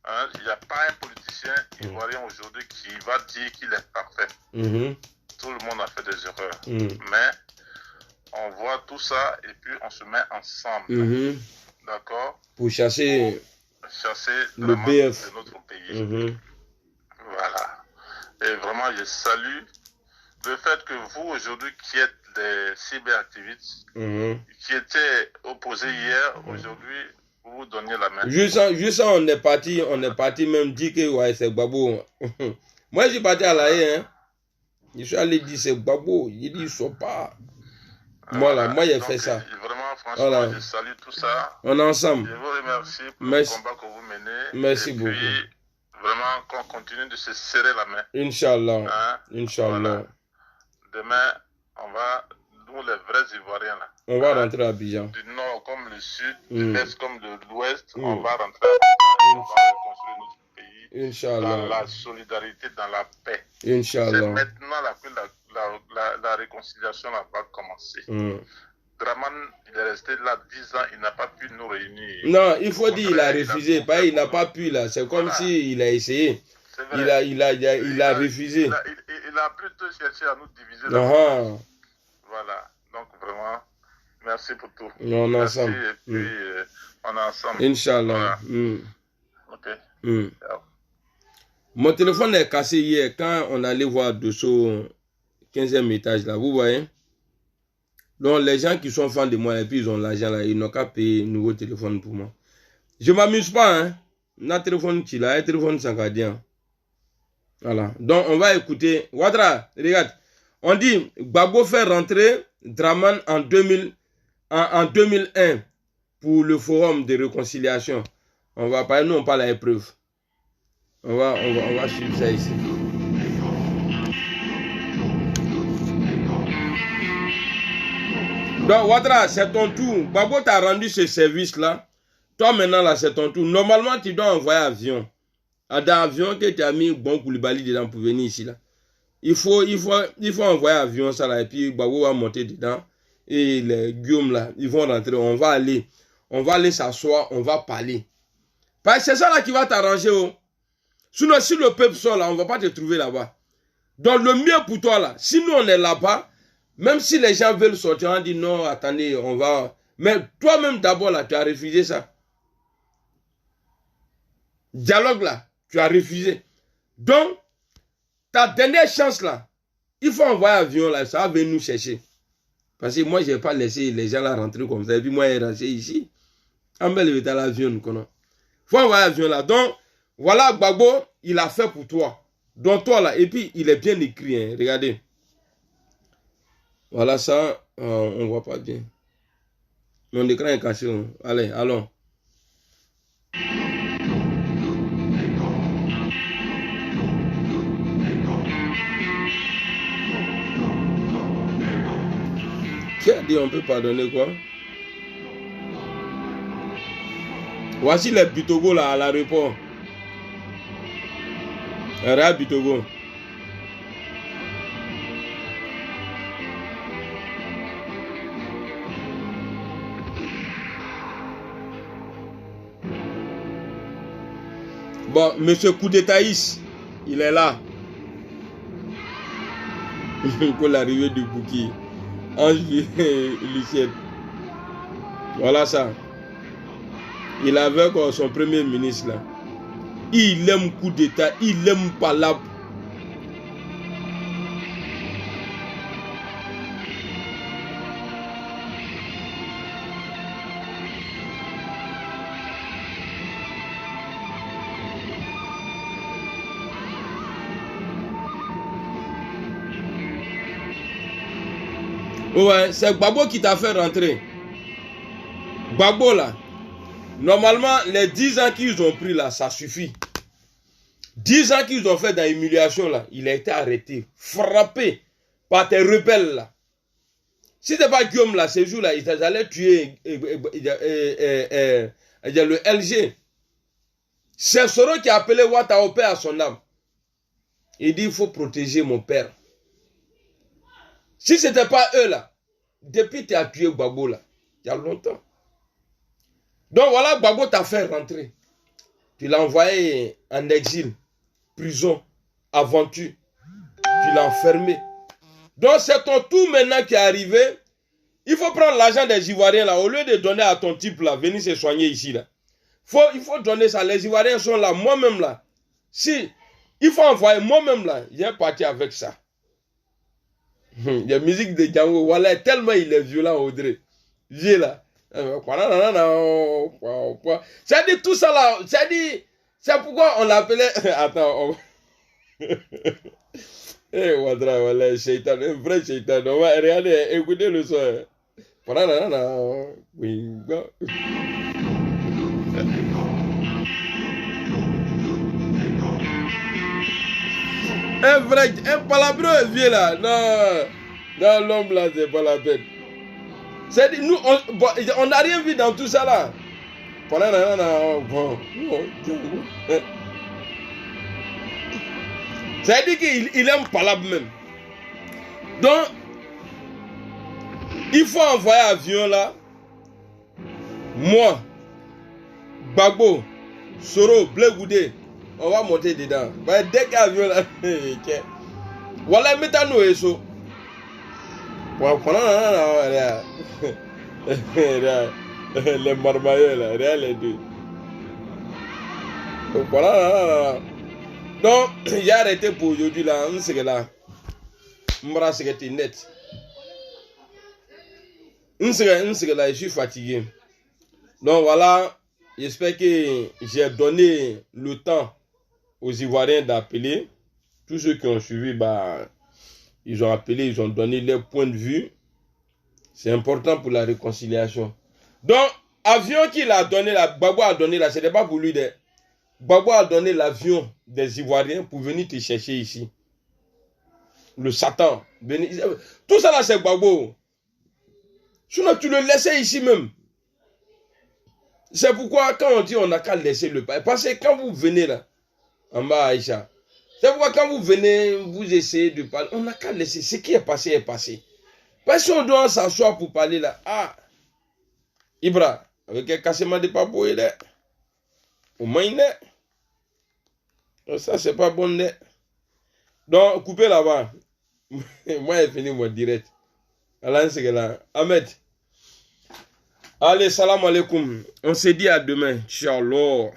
[SPEAKER 3] Hein, il n'y a pas un politicien ivoirien aujourd'hui qui va dire qu'il est parfait. Tout le monde a fait des erreurs. Mais on voit tout ça et puis on se met ensemble. D'accord?
[SPEAKER 2] Pour chasser
[SPEAKER 3] le BF de notre pays. Voilà. Et vraiment, je salue le fait que vous, aujourd'hui, qui êtes des cyberactivistes, qui étaient opposés hier, aujourd'hui, vous vous donnez la main.
[SPEAKER 2] Juste ça, on est parti même dire que ouais, c'est Gbagbo. Moi, je suis parti à la haie, hein. Je suis allé dire c'est Gbagbo. Il dit, ils ne sont pas. Voilà, moi, j'ai fait ça.
[SPEAKER 3] Vraiment, franchement, je salue tout ça.
[SPEAKER 2] On est ensemble.
[SPEAKER 3] Je vous remercie pour le combat que vous menez.
[SPEAKER 2] Merci beaucoup.
[SPEAKER 3] Puis, vraiment, qu'on continue de se serrer la main.
[SPEAKER 2] Inch'Allah.
[SPEAKER 3] Hein?
[SPEAKER 2] Inch'Allah. Voilà.
[SPEAKER 3] Demain, on va, nous les vrais Ivoiriens, là,
[SPEAKER 2] on va rentrer à Abidjan.
[SPEAKER 3] Du nord comme le sud, de l'est comme de l'ouest, on va rentrer à Abidjan, on va reconstruire notre pays.
[SPEAKER 2] Inch'Allah.
[SPEAKER 3] Dans la solidarité, dans la paix.
[SPEAKER 2] Inch'Allah.
[SPEAKER 3] C'est maintenant que la réconciliation là, va commencer. Draman, il est resté là 10 ans, il n'a pas pu nous réunir.
[SPEAKER 2] Non, il faut dire qu'il a refusé, il n'a pas pu là. C'est comme s'il a essayé. Il a refusé.
[SPEAKER 3] Il a plutôt cherché à nous diviser. Voilà. Donc vraiment, merci pour tout.
[SPEAKER 2] On est ensemble.
[SPEAKER 3] Et puis, on est ensemble.
[SPEAKER 2] Inch'Allah.
[SPEAKER 3] Voilà. Ok.
[SPEAKER 2] Mon téléphone est cassé hier quand on allait voir Dosso 15e étage là. Vous voyez? Donc les gens qui sont fans de moi et puis ils ont l'argent là, ils n'ont qu'à payer un nouveau téléphone pour moi. Je ne m'amuse pas, hein. Notre téléphone qui là, un téléphone sans gardien. Voilà. Donc, on va écouter. Ouattara, regarde. On dit, Gbagbo fait rentrer Draman en 2001 pour le forum de réconciliation. On va parler, nous on parle à l'épreuve. On va suivre ça ici. Donc, Ouattara, c'est ton tour. Gbagbo t'a rendu ce service-là. Toi, maintenant, là, c'est ton tour. Normalement, tu dois envoyer avion. Dans l'avion que tu as mis Bon Koulibaly dedans pour venir ici là. Il faut envoyer avion ça là et puis Gbagbo va monter dedans et les Guillaume là, ils vont rentrer, on va aller s'asseoir, on va parler. C'est ça là qui va t'arranger. Oh. Sinon si le peuple sort là, on va pas te trouver là-bas. Donc le mieux pour toi là, si nous on est là-bas, même si les gens veulent sortir, on dit non, attendez, on va. Mais toi-même d'abord là, tu as refusé ça. Dialogue là. Tu as refusé. Donc, ta dernière chance là, il faut envoyer avion là, ça va venir nous chercher. Parce que moi, je n'ai pas laissé les gens là rentrer comme ça. Et puis moi, je suis rentré ici. On va lever dans l'avion. Il faut envoyer avion là. Donc, voilà, Gbagbo, il a fait pour toi. Donc, toi là, et puis il est bien écrit. Hein, regardez. Voilà ça, on ne voit pas bien. Mon écran est cassé. Hein. Allez, allons. Qui a dit on peut pardonner quoi? Voici les Bitogo là à l'aéroport. Regarde Bitogo. Bon, monsieur Coup d'Étaïs, il est là. Pour l'arrivée du Bouki. Ange Lucien. Voilà ça. Il avait son premier ministre là. Il aime coup d'état, il aime palabre. Ouais, c'est Gbagbo qui t'a fait rentrer. Gbagbo là. Normalement, les 10 ans qu'ils ont pris là, ça suffit. 10 ans qu'ils ont fait dans l'humiliation là, il a été arrêté, frappé par tes rebelles là. Si c'était pas Guillaume là, ces jours là, ils allaient tuer le LG. C'est Soro qui a appelé Wataope à son âme. Il dit, il faut protéger mon père. Si ce n'était pas eux là, depuis tu as tué Gbagbo là, il y a longtemps. Donc voilà, Gbagbo t'a fait rentrer. Tu l'as envoyé en exil, prison, aventure. Tu l'as enfermé. Donc c'est ton tour maintenant qui est arrivé. Il faut prendre l'argent des Ivoiriens là, au lieu de donner à ton type là, venir se soigner ici là. Il faut donner ça. Les Ivoiriens sont là, moi-même là. Si, il faut envoyer moi-même là, j'ai parti avec ça. Il y a musique de Django, voilà, tellement il est violent, Audrey. J'ai là. Ça dit tout ça là, ça dit, c'est pourquoi on l'appelait. Attends, eh, Wadra, voilà, Shaitan, un vrai Shaitan. On va regarder, écoutez le son. Un vrai, un palabreux vieux là. Non, l'homme là, c'est pas la peine. C'est nous, on n'a rien vu dans tout ça là. Ça dit qu'il aime palabre même. Donc, il faut envoyer avion là. Moi, Gbagbo, Soro, Blé Goudé. On va monter dedans. Mais dès qu'il y a avion là, voilà, mettons-nous et ça. Les marmailleurs là, regarde les deux. Donc, j'ai arrêté pour aujourd'hui là. On sait que là, je suis net. On sait que là, je suis fatigué. Donc voilà, j'espère que j'ai donné le temps aux Ivoiriens d'appeler. Tous ceux qui ont suivi, bah, ils ont appelé, ils ont donné leur point de vue. C'est important pour la réconciliation. Donc, avion qu'il a donné là, Gbagbo a donné là, ce n'est pas pour lui. Gbagbo a donné l'avion des Ivoiriens pour venir te chercher ici. Le Satan. Tout ça là, c'est Gbagbo. Sinon, tu le laissais ici même. C'est pourquoi quand on dit on n'a qu'à laisser le pays. Parce que quand vous venez là, en bas Aïcha, c'est pourquoi quand vous venez, vous essayez de parler, on n'a qu'à laisser. Ce qui est passé est passé. Parce qu'on doit s'asseoir pour parler là. Ah, Ibra, avec un cassement de papou, il est. Au moins, il est. Ça, c'est pas bon. Donc, coupez là-bas. Moi, j'ai fini mon direct. Allah, c'est là. Ahmed. Allez, salam alaikum. On se dit à demain. Inch'Allah.